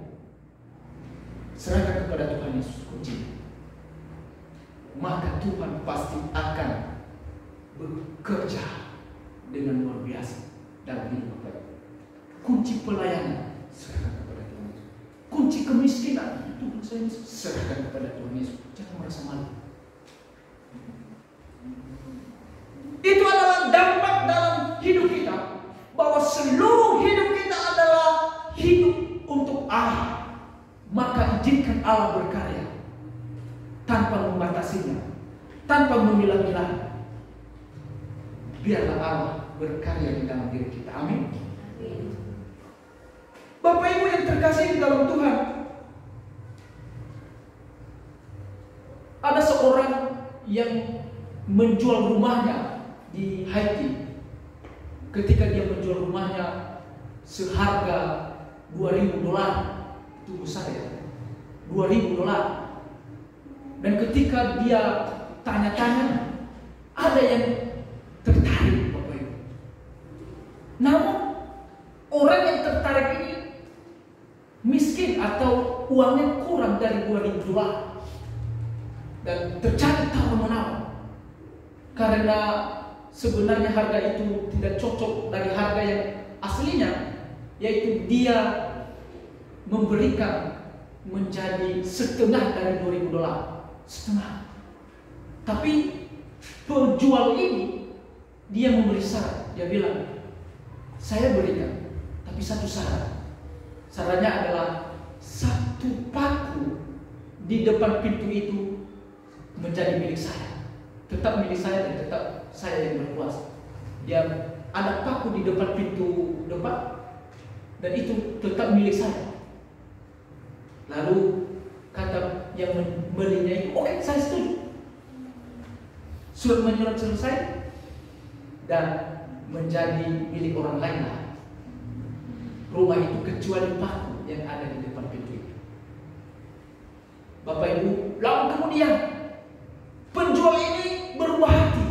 serahkan kepada Tuhan Yesus kunci, maka Tuhan pasti akan bekerja dengan luar biasa dalam hidup kita. Kunci pelayanan serahkan kepada Tuhan Yesus. Kunci kemiskinan, Tuhan saya serahkan kepada Tuhan Yesus. Jangan merasa malu. Itu adalah dampak dalam hidup kita, bahwa seluruh hidup kita adalah hidup untuk Allah. Maka izinkan Allah berkarya tanpa membatasinya, tanpa memilah-milah. Biarlah Allah berkarya di dalam diri kita. Amin. Bapak Ibu yang terkasih di dalam Tuhan, ada seorang yang menjual rumahnya di Haiti. Ketika dia menjual rumahnya seharga $2.000, itu besar ya, $2.000. Dan ketika dia tanya-tanya, ada yang tertarik, Bapak Ibu. Namun orang yang tertarik ini miskin atau uangnya kurang dari $2.000, dan terjadi tawar-menawar karena sebenarnya harga itu tidak cocok dari harga yang aslinya, yaitu dia memberikan menjadi setengah dari $2.000, setengah. Tapi penjual ini dia memberi syarat. Dia bilang, saya berikan, tapi satu syarat. Syaratnya adalah satu paku di depan pintu itu menjadi milik saya, tetap milik saya dan tetap saya yang berkuasa. Dia ada paku di depan pintu depan dan itu tetap milik saya. Lalu kata yang membelinya itu, oke, saya setuju. Surat menyurat selesai dan menjadi milik orang lain lah rumah itu, kecuali paku yang ada di depan pintu itu. Bapak Ibu, lalu kemudian penjual ini berubah hati.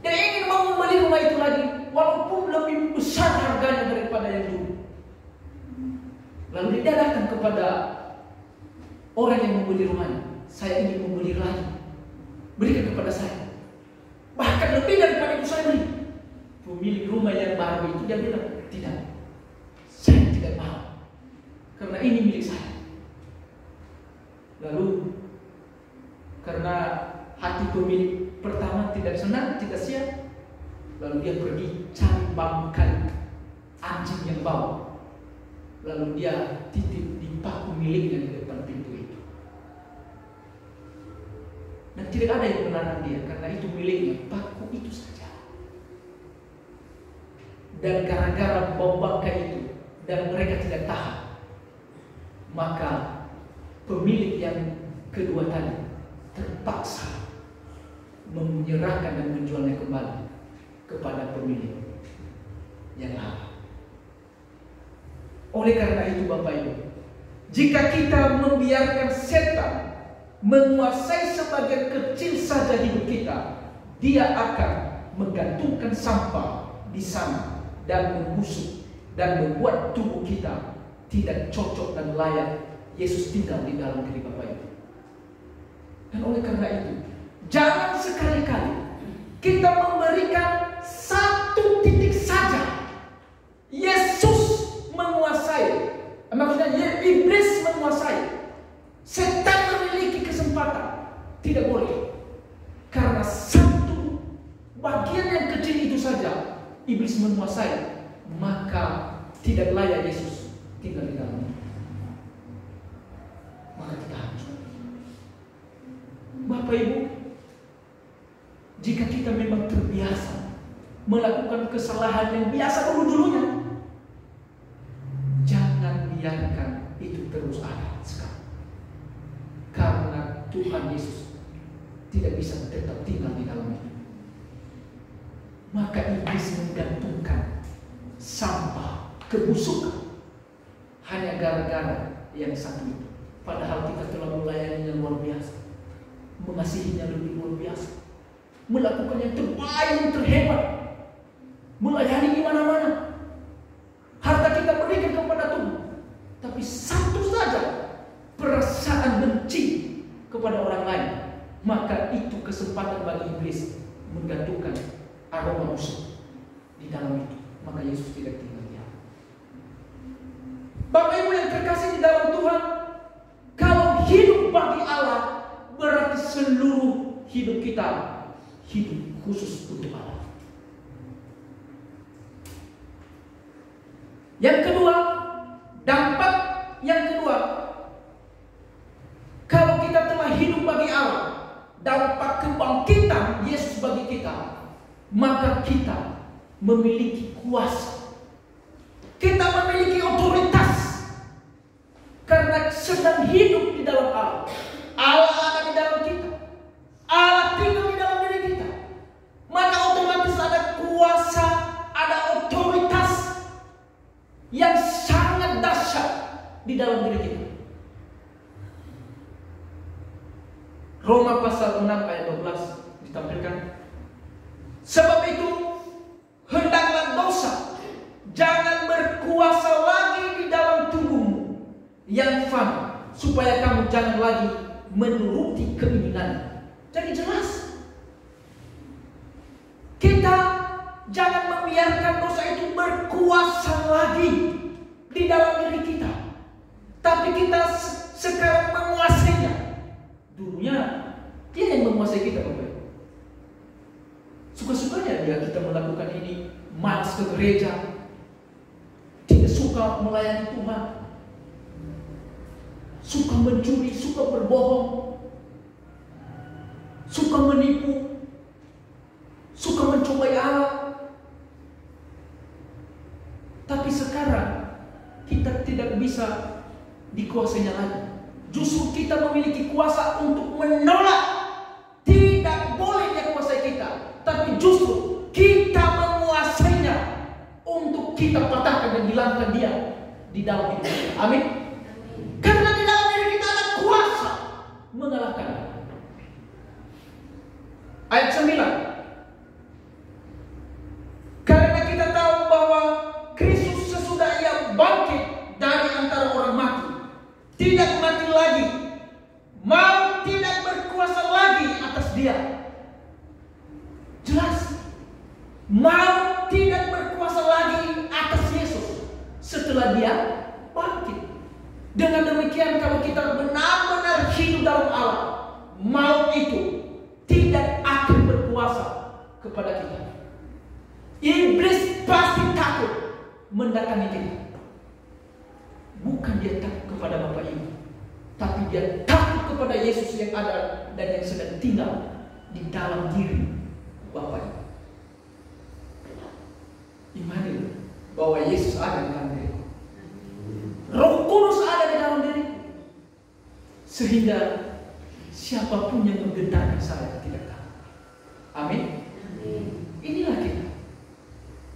Dia ingin mau membeli rumah itu lagi, walaupun lebih besar harganya daripada yang dulu. Lalu dia datang kepada orang yang membeli rumahnya. Saya ingin membeli lagi, berikan kepada saya. Bahkan lebih daripada itu saya beli. Pemilik rumah yang baru itu dia bilang, tidak, saya tidak mau, karena ini milik saya. Lalu karena hati pemilik pertama tidak senang, tidak siap, lalu dia pergi cari bangkai anjing yang bau. Lalu dia titip di paku miliknya di depan pintu itu. Dan tidak ada yang melarang dia, karena itu miliknya, paku itu saja. Dan gara-gara bau bangkai itu dan mereka tidak tahan, maka pemilik yang kedua tadi terpaksa menyerahkan dan menjualnya kembali kepada pemilik yang lama. Oleh karena itu Bapak Ibu, jika kita membiarkan setan menguasai sebagian kecil saja hidup kita, dia akan menggantungkan sampah di sana dan membusuk dan membuat tubuh kita tidak cocok dan layak Yesus tinggal di dalam diri Bapak Ibu. Dan oleh karena itu, jangan sekali-kali kita memberikan satu titik saja Yesus menguasai, maksudnya iblis menguasai, setan memiliki kesempatan. Tidak boleh, karena satu bagian yang kecil itu saja iblis menguasai, maka tidak layak Yesus tinggal di dalamnya. Maka kita hancur. Bapak Ibu, jika kita memang terbiasa melakukan kesalahan yang biasa dulu-dulunya, jangan biarkan itu terus ada sekarang. Karena Tuhan Yesus tidak bisa tetap tinggal di dalamnya. Maka iblis menggantungkan sampah kebusukan hanya gara-gara yang satu itu. Padahal kita telah melayaninya luar biasa, mengasihinya lebih luar biasa, melakukan yang terbaik, yang terhebat, melayani di mana-mana. Harta kita berikan kepada Tuhan, tapi satu saja perasaan benci kepada orang lain, maka itu kesempatan bagi iblis menggantungkan aroma musuh di dalam itu. Maka Yesus tidak tinggal diam. Bapak Ibu yang terkasih di dalam Tuhan, kalau hidup bagi Allah berarti seluruh hidup kita hidup khusus untuk Allah. Yang kedua, dampak yang kedua, kalau kita telah hidup bagi Allah, dampak kebangkitan Yesus bagi kita, maka kita memiliki kuasa, kita memiliki otoritas, karena sedang hidup di dalam Allah. Allah ada di dalam kita, Allah tinggal di dalam diri kita, maka otomatis ada kuasa, ada otoritas yang sangat dahsyat di dalam diri kita. Roma pasal 6 ayat 12 ditampilkan. Sebab itu hendaklah dosa jangan berkuasa lagi di dalam tubuhmu yang fana, supaya kamu jangan lagi menuruti keinginan. Jadi jelas, kita jangan membiarkan dosa itu berkuasa lagi di dalam diri kita, tapi kita sekarang menguasainya. Dulunya dia yang menguasai kita, Bapak. Suka-sukanya dia kita melakukan ini, malas ke gereja, tidak suka melayani Tuhan, suka mencuri, suka berbohong, suka menipu, suka mencobai Allah. Tapi sekarang kita tidak bisa dikuasainya lagi. Justru kita memiliki kuasa untuk menolak. Tidak boleh dia kuasai kita, tapi justru kita menguasainya untuk kita patahkan dan hilangkan dia di dalam hidup kita. Amin. Karena di dalam diri kita ada kuasa mengalahkan. Ayat 9. Karena kita tahu bahwa Kristus sesudah ia bangkit dari antara orang mati, tidak mati lagi, maut tidak berkuasa lagi atas dia. Jelas, maut tidak berkuasa lagi atas Yesus setelah dia bangkit. Dengan demikian, kalau kita benar-benar hidup dalam Allah, maut itu tidak akan berkuasa kepada kita. Iblis pasti takut mendatangi kita. Bukan dia takut kepada Bapak Ibu, tapi dia takut kepada Yesus yang ada dan yang sedang tinggal di dalam diri Bapak Ibu. Imani bahwa Yesus ada di dalam diri, Roh Kudus ada di dalam diri, sehingga siapapun yang menggentarkan saya tidak tahu. Amin. Inilah kita,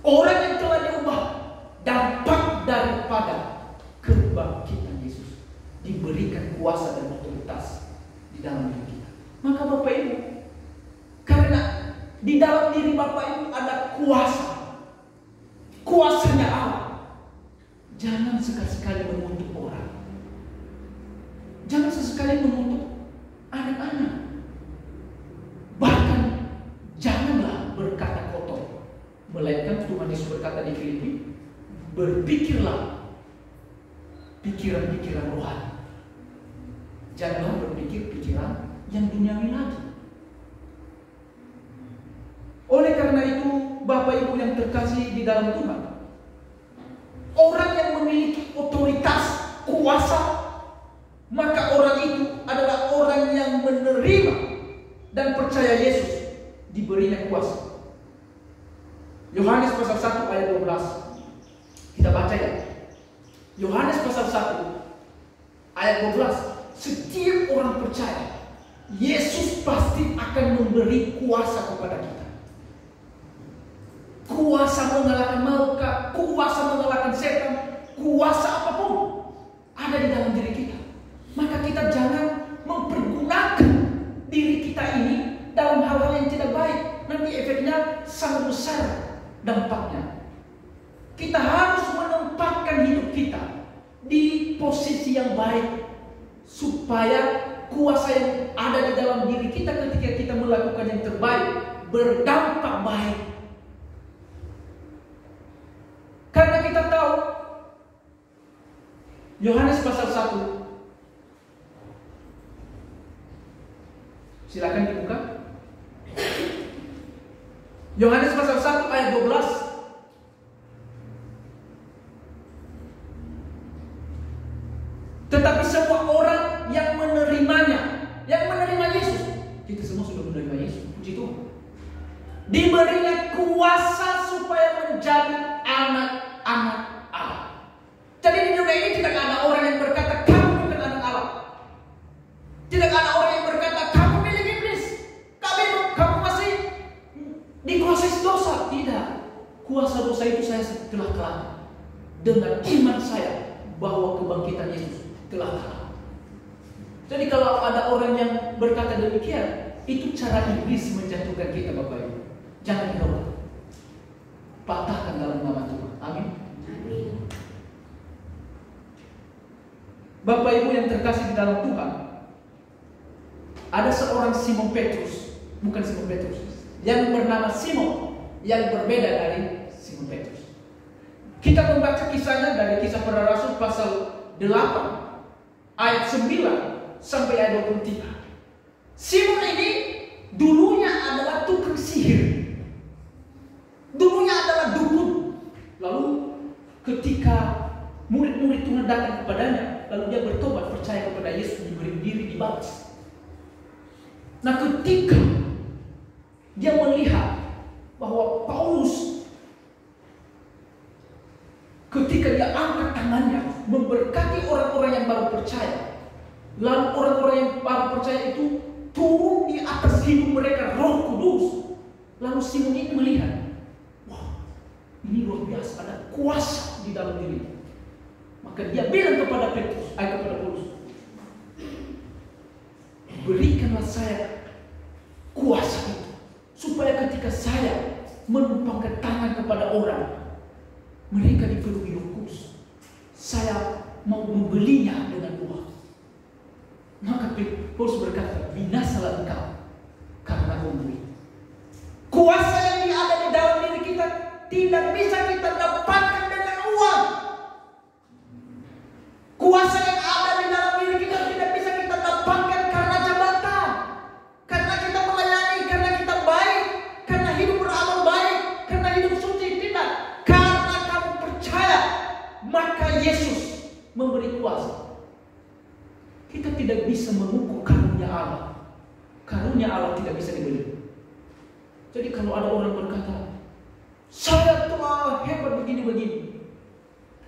orang yang telah diubah, dampak daripada kebangkitan Yesus, diberikan kuasa dan otoritas di dalam diri kita. Maka Bapak Ibu, karena di dalam diri Bapak Ibu ada kuasanya Allah, jangan sekali-sekali mengutuk orang, jangan sesekali mengutuk anak-anak, bahkan janganlah berkata kotor. Melainkan Tuhan Yesus berkata di Filipi, berpikirlah pikiran-pikiran rohani, janganlah berpikir pikiran yang duniawi lagi. Oleh karena itu, Bapak Ibu yang terkasih di dalam Tuhan, orang yang memiliki otoritas, kuasa, maka orang itu adalah orang yang menerima dan percaya Yesus diberinya kuasa. Yohanes pasal 1 ayat 12. Kita baca ya. Yohanes pasal 1 ayat 12. Setiap orang percaya, Yesus pasti akan memberi kuasa kepada kita. Kuasa mengalahkan maut, kuasa mengalahkan setan, kuasa apapun ada di dalam diri kita. Maka supaya kuasa yang ada di dalam diri kita ketika kita melakukan yang terbaik berdampak baik. Karena kita tahu Yohanes pasal 1. Silakan dibuka. Yohanes pasal 1 ayat 12. Tetapi semua orang yang menerimanya, yang menerima Yesus, kita semua sudah menerima Yesus, puji Tuhan, diberinya kuasa supaya menjadi anak-anak Allah. Jadi di dunia ini tidak ada orang yang berkata kamu bukan anak Allah. Tidak ada orang yang berkata kamu milik iblis, kamu masih dikuasai dosa. Tidak. Kuasa dosa itu saya telah kalah dengan iman saya bahwa kebangkitan Yesus telah kalah. Jadi kalau ada orang yang berkata demikian, itu cara iblis menjatuhkan kita, Bapak Ibu. Jangan hiraukan. Patahkan dalam nama Tuhan. Amin. Amin. Bapak Ibu yang terkasih di dalam Tuhan, ada seorang Simon Petrus, bukan Simon Petrus, yang bernama Simon, yang berbeda dari Simon Petrus. Kita membaca kisahnya dari Kisah Para Rasul pasal 8 ayat 9 sampai ayat 23. Simon ini dulunya adalah tukang sihir. Dulunya adalah dukun. Lalu ketika murid-murid Tuhan datang kepadanya, lalu dia bertobat, percaya kepada Yesus, diberi diri, dibaptis. Nah, ketika dia melihat bahwa Paulus, ketika dia angkat tangannya memberkati orang-orang yang baru percaya, lalu orang-orang yang baru percaya itu turun di atas hidup mereka Roh Kudus. Lalu Simon ini melihat, wah, ini luar biasa, ada kuasa di dalam diri. Maka dia bilang kepada Paulus, berikanlah saya kuasa itu, supaya ketika saya menumpangkan tangan kepada orang, mereka dipenuhi Roh Kudus. Saya mau membelinya dengan uang. Maka Paulus berkata, binasalah engkau karena membeli. Kuasa yang ada di dalam diri kita tidak bisa kita dapatkan dengan uang. Kuasa yang ada di dalam diri kita tidak bisa kita dapatkan karena jabatan, karena kita melayani, karena kita baik, karena hidup beramal baik, karena hidup suci. Tidak. Karena kamu percaya, maka Yesus memberi kuasa. Kita tidak bisa mengukur karunia Allah. Karunia Allah tidak bisa dibeli. Jadi kalau ada orang berkata, saya telah hebat begini-begini,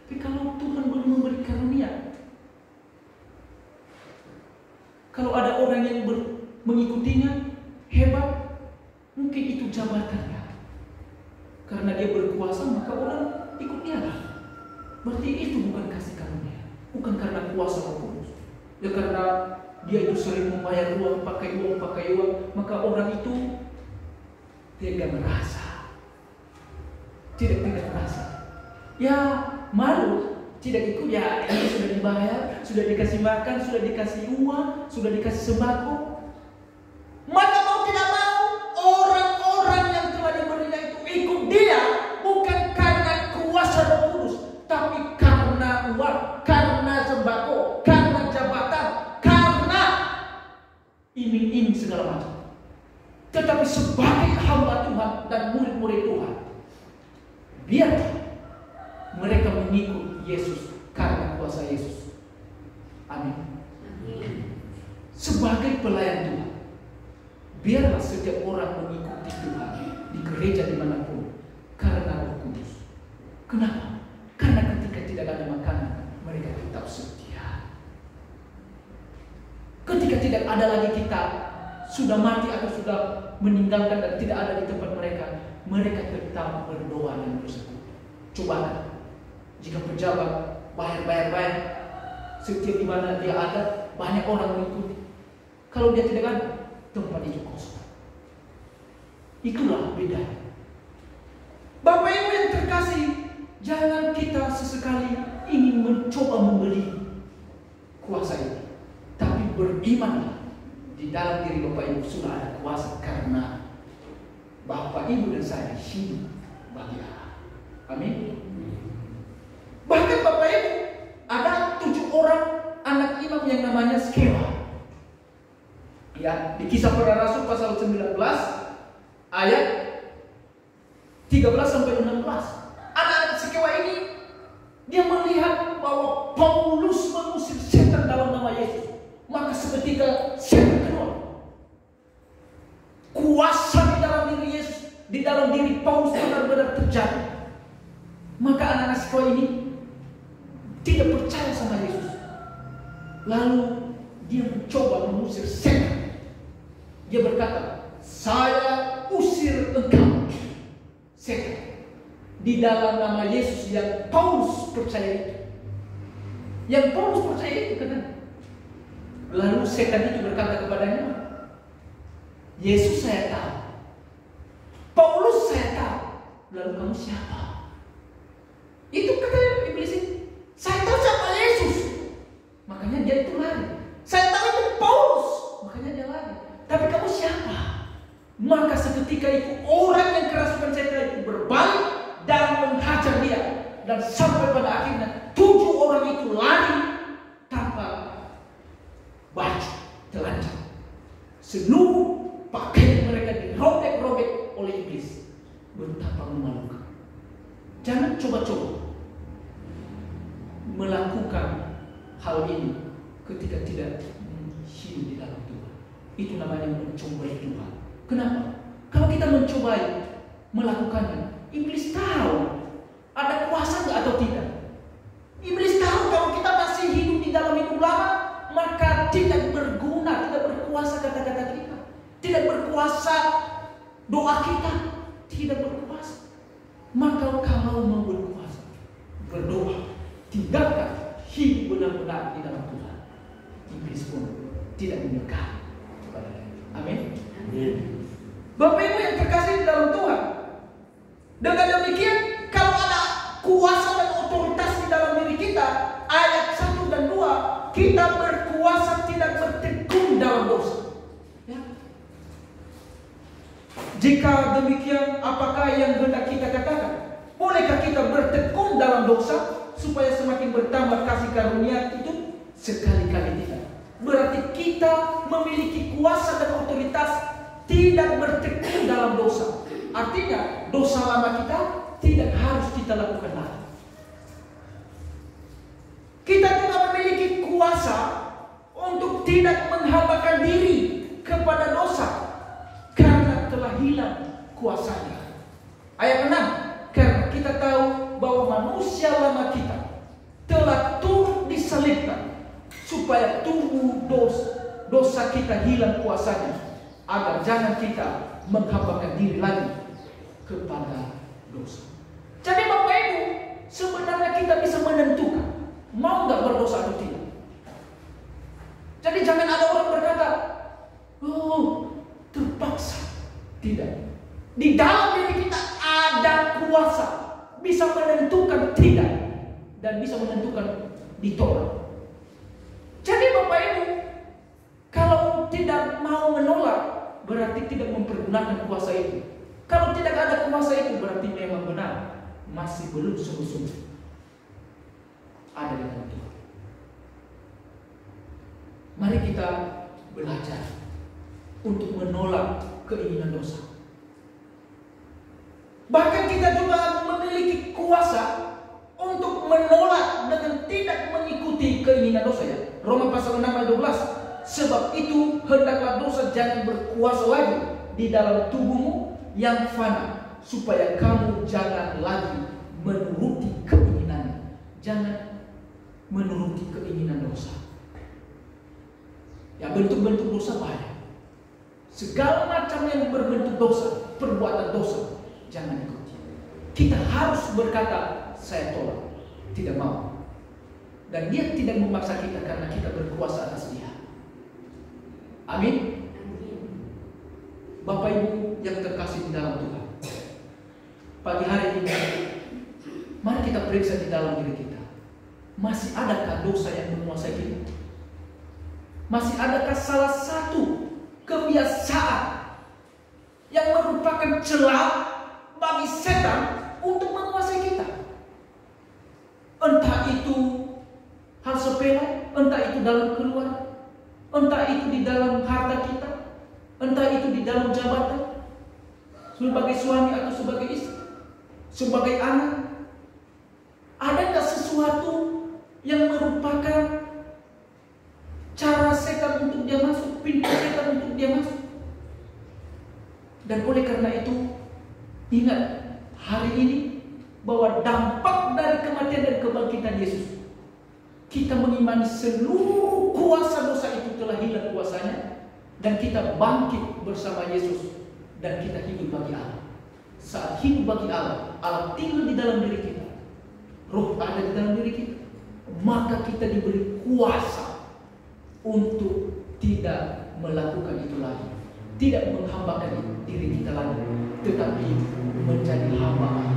tapi kalau Tuhan belum memberi karunia, kalau ada orang yang mengikutinya hebat, mungkin itu jabatannya. Karena dia berkuasa, maka orang ikut dia lah. Berarti itu bukan kasih karunia, bukan karena kuasa Roh Kudus. Ya karena dia itu sering membayar uang, pakai uang, maka orang itu tidak merasa. Tidak merasa. Ya malu, tidak ikut, ya ini sudah dibayar, sudah dikasih makan, sudah dikasih uang, sudah dikasih sembako. Maka mau tidak mau, orang-orang yang telah diberinya itu ikut dia, bukan karena kuasa Roh Kudus, tapi karena uang, karena sembako, karena jabatan, karena iming-iming segala macam. Tetapi sebagai hamba Tuhan dan murid-murid Tuhan, biar mereka mengikut Yesus karena kuasa Yesus. Amin. Sebagai pelayan Tuhan, biarlah setiap orang mengikuti Tuhan di gereja dimanapun karena Roh Kudus. Kenapa? Karena ketika tidak ada makanan, mereka tetap setia. Ketika tidak ada lagi kita, sudah mati atau sudah meninggalkan dan tidak ada di tempat mereka, mereka tetap berdoa dan bersekutu. Coba jika pejabat bayar, setiap di mana dia ada, banyak orang mengikuti. Kalau dia tidak ada, tempat itu kosong. Itulah bedanya. Bapak Ibu yang terkasih, jangan kita sesekali ingin mencoba membeli kuasa ini. beriman di dalam diri Bapak Ibu sudah ada kuasa, karena Bapak Ibu dan saya hidup bagi Allah. Amin. Bahkan Bapak Ibu, ada 7 orang anak imam yang namanya Skewa. Ya, di Kisah Para Rasul pasal 19 ayat 13 sampai 16. Anak-anak Skewa ini dia melihat bahwa Paulus mengusir setan dalam nama Yesus. Maka seketika setan keluar. Kuasa di dalam diri Yesus, di dalam diri Paulus benar-benar terjadi. Maka anak-anak Skewa ini tidak percaya sama Yesus. Lalu dia mencoba mengusir setan. Dia berkata, "Saya usir engkau, setan, di dalam nama Yesus yang Paulus percaya itu." Yang Paulus percaya itu, kata. Lalu setan itu berkata kepadanya, "Yesus saya tahu, Paulus saya tahu, lalu kamu siapa?" Itu kata iblis itu. "Saya tahu siapa Yesus." Makanya dia itu lari. "Saya tahu itu Paulus." Makanya dia lari. "Tapi kamu siapa?" Maka seketika itu orang yang kerasukan setan itu berbalik dan menghajar dia. Dan sampai pada akhirnya 7 orang itu lari tanpa baju, telanjang. Seluruh pakaian mereka dirobek-robek oleh iblis. Betapa memalukan. Jangan coba-coba melakukan hal ini ketika tidak hidup di dalam Tuhan. Itu namanya mencobai Tuhan. Kenapa? Kalau kita mencobai melakukannya, iblis tahu ada kuasa nggak atau tidak. Iblis tahu kalau kita masih hidup di dalam hidup lama, maka tidak berguna, tidak berkuasa kata-kata kita, tidak berkuasa doa kita, tidak berkuasa. Maka kalau mau berkuasa, berdoa, tinggalkan hidup benar-benar di dalam Tuhan, iblis pun tidak mendekat kepada kita. Amin. Bapak Ibu yang terkasih di dalam Tuhan, dengan demikian kalau ada kuasa dan otoritas di dalam diri kita, ayat 1 dan 2, kita berkuasa tidak bertekun dalam dosa. Ya. Jika demikian, apakah yang hendak kita katakan? Bolehkah kita bertekun dalam dosa supaya semakin bertambah kasih karunia itu? Sekali-kali tidak. Berarti kita memiliki kuasa dan otoritas tidak bertekun dalam dosa. Artinya dosa lama kita tidak harus kita lakukan lagi. Kita juga memiliki kuasa untuk tidak menghambakan diri kepada dosa karena telah hilang kuasanya. Ayat 6, karena kita tahu bahwa manusia lama kita telah turut disalibkan supaya tubuh dosa kita hilang kuasanya, agar jangan kita menghambakan diri lagi kepada dosa. Jadi Bapak Ibu, sebenarnya kita bisa menentukan mau nggak berdosa atau tidak. Jadi jangan ada orang berkata, "Oh, terpaksa." Tidak. Di dalam diri kita ada kuasa bisa menentukan tidak dan bisa menentukan ditolak. Jadi Bapak Ibu, kalau tidak mau menolak, berarti tidak mempergunakan kuasa itu. Kalau tidak ada kuasa itu, berarti memang benar masih belum sungguh-sungguh ada di dalam Tuhan. Mari kita belajar untuk menolak keinginan dosa. Bahkan kita juga memiliki kuasa untuk menolak dengan tidak mengikuti keinginan dosa, ya. Roma pasal 6 ayat 12. Sebab itu hendaklah dosa jangan berkuasa lagi di dalam tubuhmu yang fana, supaya kamu jangan lagi menuruti keinginannya. Jangan menuruti keinginan dosa. Ya, bentuk-bentuk dosa banyak. Segala macam yang berbentuk dosa, perbuatan dosa, jangan ikuti. Kita harus berkata, "Saya tolak, tidak mau." Dan dia tidak memaksa kita karena kita berkuasa atas dia. Amin. Bapak Ibu yang terkasih di dalam Tuhan, pagi hari ini mari kita periksa di dalam diri kita. Masih adakah dosa yang menguasai kita? Masih adakah salah satu kebiasaan yang merupakan celah bagi setan untuk menguasai kita? Entah itu hal sepele, entah itu dalam keluarga, entah itu di dalam harta kita, entah itu di dalam jabatan, sebagai suami atau sebagai istri, sebagai anak. Adakah sesuatu yang merupakan cara setan untuk dia masuk, pintu setan untuk dia masuk? Dan oleh karena itu, ingat hari ini bahwa dampak dari kematian dan kebangkitan Yesus, kita mengimani seluruh kuasa dosa itu telah hilang kuasanya, dan kita bangkit bersama Yesus, dan kita hidup bagi Allah. Saat hidup bagi Allah, Allah tinggal di dalam diri kita, Roh ada di dalam diri kita, maka kita diberi kuasa untuk tidak melakukan itu lagi, tidak menghambakan diri kita lagi, tetapi menjadi hamba Allah.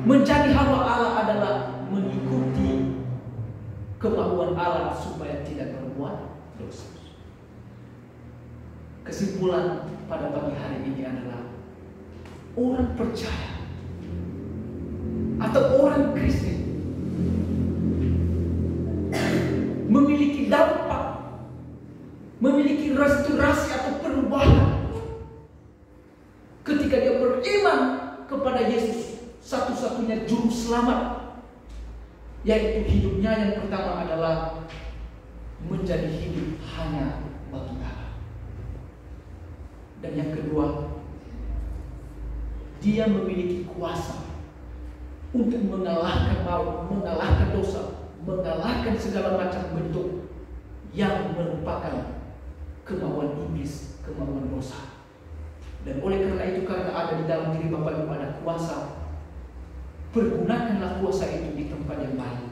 Menjadi hamba Allah adalah mengikuti kemauan Allah supaya tidak berbuat dosa. Kesimpulan pada pagi hari ini adalah orang percaya atau orang Kristen memiliki dampak, memiliki restorasi atau perubahan ketika dia beriman kepada Yesus, satu-satunya juru selamat, yaitu hidupnya yang pertama adalah menjadi hidup hanya bagi Allah. Dan yang kedua, dia memiliki kuasa untuk mengalahkan maut, mengalahkan dosa, mengalahkan segala macam bentuk yang merupakan kemauan iblis, kemauan dosa. Dan oleh karena itu, karena ada di dalam diri Bapak Ibu ada kuasa, pergunakanlah kuasa itu di tempat yang baik,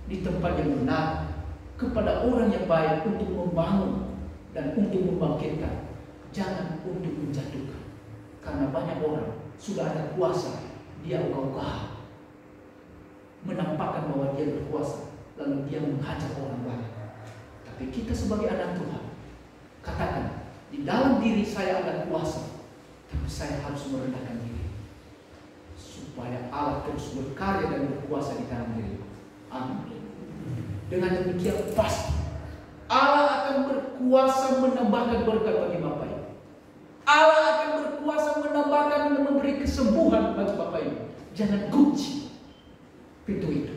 di tempat yang benar, kepada orang yang baik, untuk membangun dan untuk membangkitkan, jangan untuk menjatuhkan. Karena banyak orang sudah ada kuasa, dia ogah-ogahan, menampakkan bahwa dia berkuasa, lalu dia menghajar orang banyak. Tapi kita sebagai anak Tuhan, katakan, di dalam diri saya ada kuasa, tapi saya harus merendahkan diri, supaya Allah terus berkarya dan berkuasa di dalam diri. Amin. Dengan demikian pasti Allah akan berkuasa menambahkan berkat bagi Bapak Ibu. Allah akan berkuasa menambahkan dan memberi kesembuhan bagi Bapak Ibu. Jangan kunci pintu itu.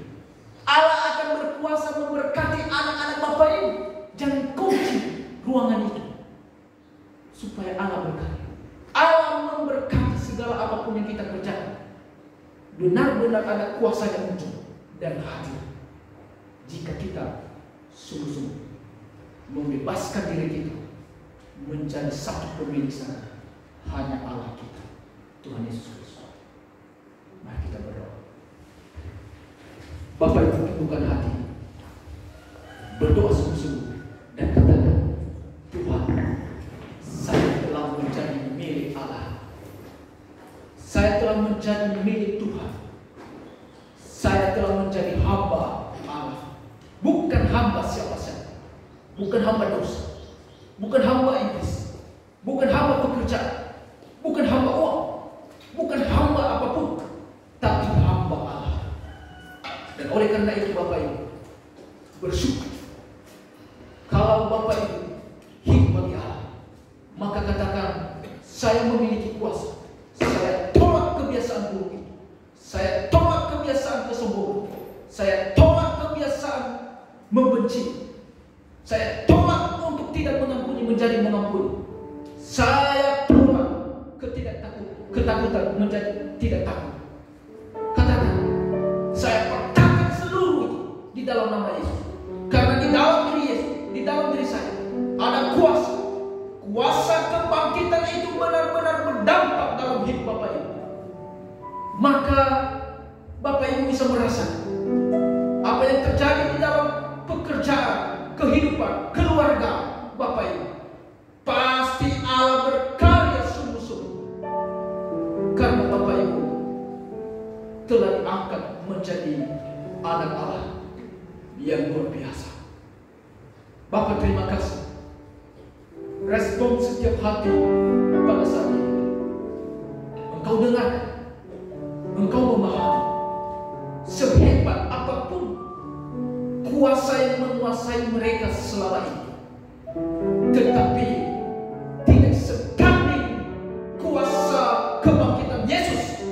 Allah akan berkuasa memberkati anak-anak Bapak Ibu. Jangan kunci ruangan itu, supaya Allah berkati. Allah memberkati segala apapun yang kita kerjakan. Benar-benar ada kuasa yang muncul dan hadir jika kita sungguh-sungguh membebaskan diri kita menjadi satu pemilik sana, hanya Allah kita, Tuhan Yesus Kristus. Mari kita berdoa. Bapak Ibu, teguhkan hati, berdoa sungguh-sungguh dan katakan, Tuhan, saya telah menjadi milik Allah. Saya telah menjadi milik Tuhan. Saya telah menjadi hamba Allah. Bukan hamba siapa-siapa. Bukan hamba dosa. Bukan hamba iblis. Bukan hamba pekerjaan. Bukan hamba uang. Bukan hamba apapun. Tapi hamba Allah. Dan oleh karena itu Bapak Ibu, bersyukur kalau Bapak Ibu hidup bagi Allah, maka katakan, saya memiliki kuasa. Saya tolak kebiasaan buruk itu. Saya tolak kebiasaan kesombongan. Saya tolak kebiasaan membenci. Saya tolak untuk tidak mengampuni menjadi mengampuni. Saya tolak ketakutan menjadi tidak takut. Katakan, saya patahkan seluruh itu di dalam nama Yesus. Karena di dalam diri Yesus, di dalam diri saya ada kuasa. Kuasa kebangkitan itu benar-benar berdampak dalam hidup Bapak Ibu. Maka Bapak Ibu bisa merasakan apa yang terjadi di dalam pekerjaan, kehidupan, keluarga Bapak Ibu. Pasti Allah berkarya sungguh-sungguh. Karena Bapak Ibu telah diangkat menjadi anak Allah yang luar biasa. Bapa, terima kasih. Respon setiap hati pada saat ini Engkau dengarkan, Engkau memahami. Sehebat apapun kuasa yang menguasai mereka selama ini, tetapi tidak sebanding kuasa kebangkitan Yesus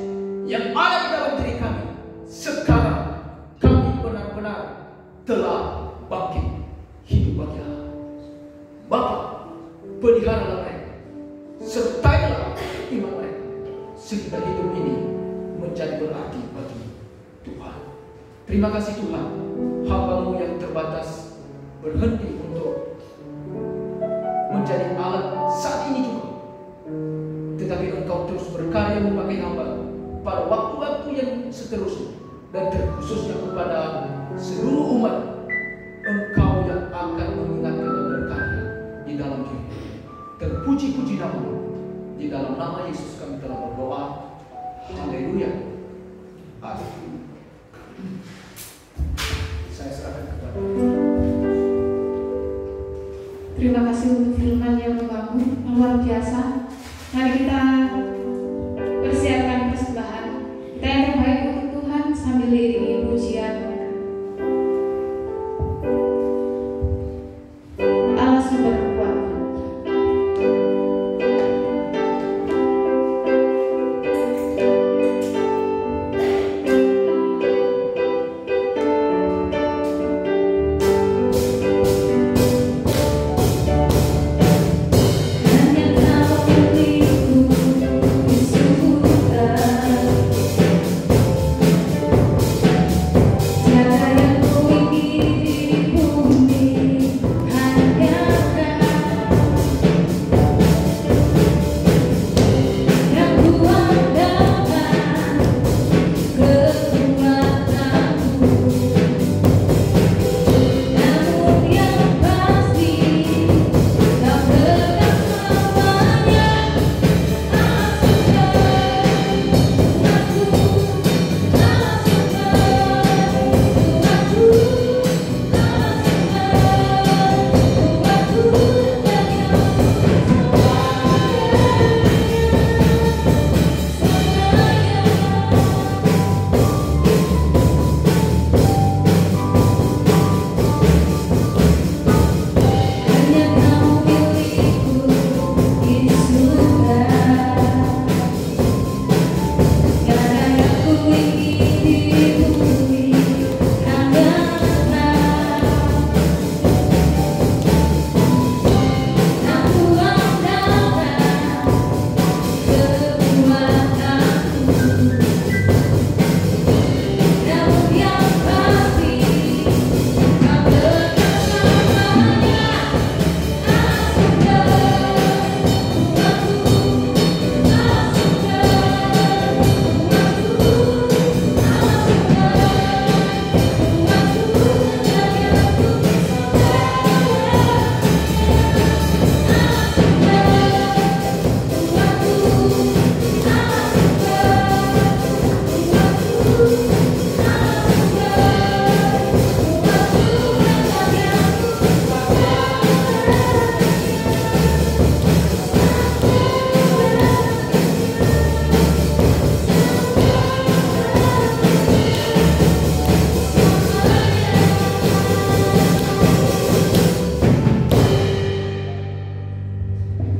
yang ada di dalam diri kami. Sekarang kami benar-benar telah bangkit hidup bagi Allah. Bapa, peliharalah mereka, sertailah iman mereka, sehingga hidup ini menjadi berarti bagi Tuhan. Terima kasih Tuhan, hamba-Mu yang terbatas berhenti untuk menjadi alat saat ini juga, tetapi Engkau terus berkarya memakai hamba pada waktu-waktu yang seterusnya, dan terkhususnya kepada seluruh umat Engkau yang akan mengingatkan dan berkarya di dalam diri. Terpuji-puji nama-Mu. Di dalam nama Yesus kami telah berdoa. Haleluya. Amin. Saya serahkan kepada. Terima kasih untuk firman yang membangun, luar biasa. Mari kita persiapkan persembahan kita yang terbaik untuk Tuhan sambil diiringi pujian. Allah sumber kekuatan.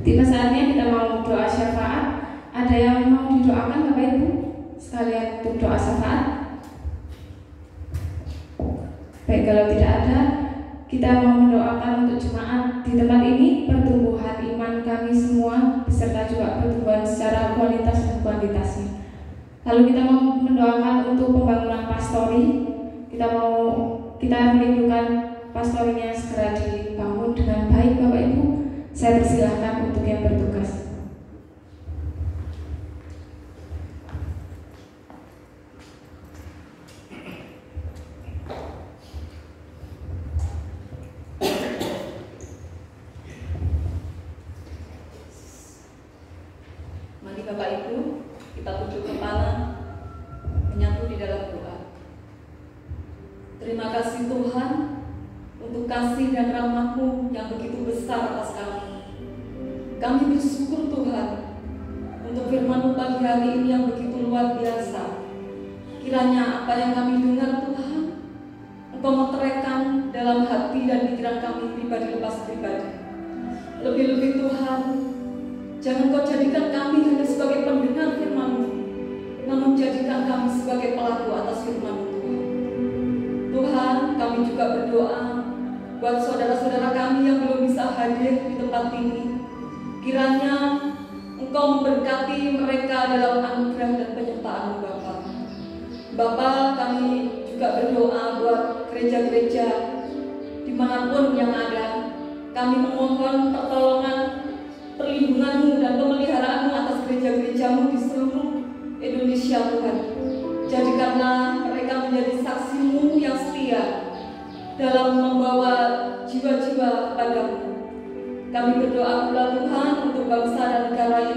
Tiba saatnya kita mau doa syafaat. Ada yang mau didoakan Bapak Ibu sekalian untuk doa syafaat? Baik, kalau tidak ada, kita mau mendoakan untuk jemaat di tempat ini, pertumbuhan iman kami semua, beserta juga pertumbuhan secara kualitas dan kuantitasnya. Lalu kita mau mendoakan untuk pembangunan pastori. Kita merindukan pastorinya segera dibangun dengan baik Bapak Ibu. Saya persilahkan untuk yang bertugas. Mari Bapak Ibu, kita tunduk kepala, menyatu di dalam doa. Terima kasih Tuhan untuk kasih dan rahmat-Mu besar atas kami. Kami bersyukur Tuhan untuk firman-Mu pagi hari ini yang begitu luar biasa. Kiranya apa yang kami dengar Tuhan, Engkau meteraikan dalam hati dan pikiran kami pribadi lepas pribadi. Lebih-lebih Tuhan, jangan Kau jadikan kami hanya sebagai pendengar firman-Mu, namun jadikan kami sebagai pelaku atas firman-Mu Tuhan. Tuhan, kami juga berdoa buat saudara-saudara kami yang belum bisa hadir di tempat ini. Kiranya Engkau memberkati mereka dalam anugerah dan penyertaan-Mu Bapa. Bapa, kami juga berdoa buat gereja-gereja dimanapun yang ada. Kami memohon pertolongan, perlindungan-Mu dan pemeliharaan-Mu atas gereja-gereja-Mu di seluruh Indonesia Tuhan. Jadikanlah mereka menjadi saksi-Mu yang setia dalam membawa jiwa-jiwa kepadamu. Kami berdoa pula Tuhan untuk bangsa dan negara ini.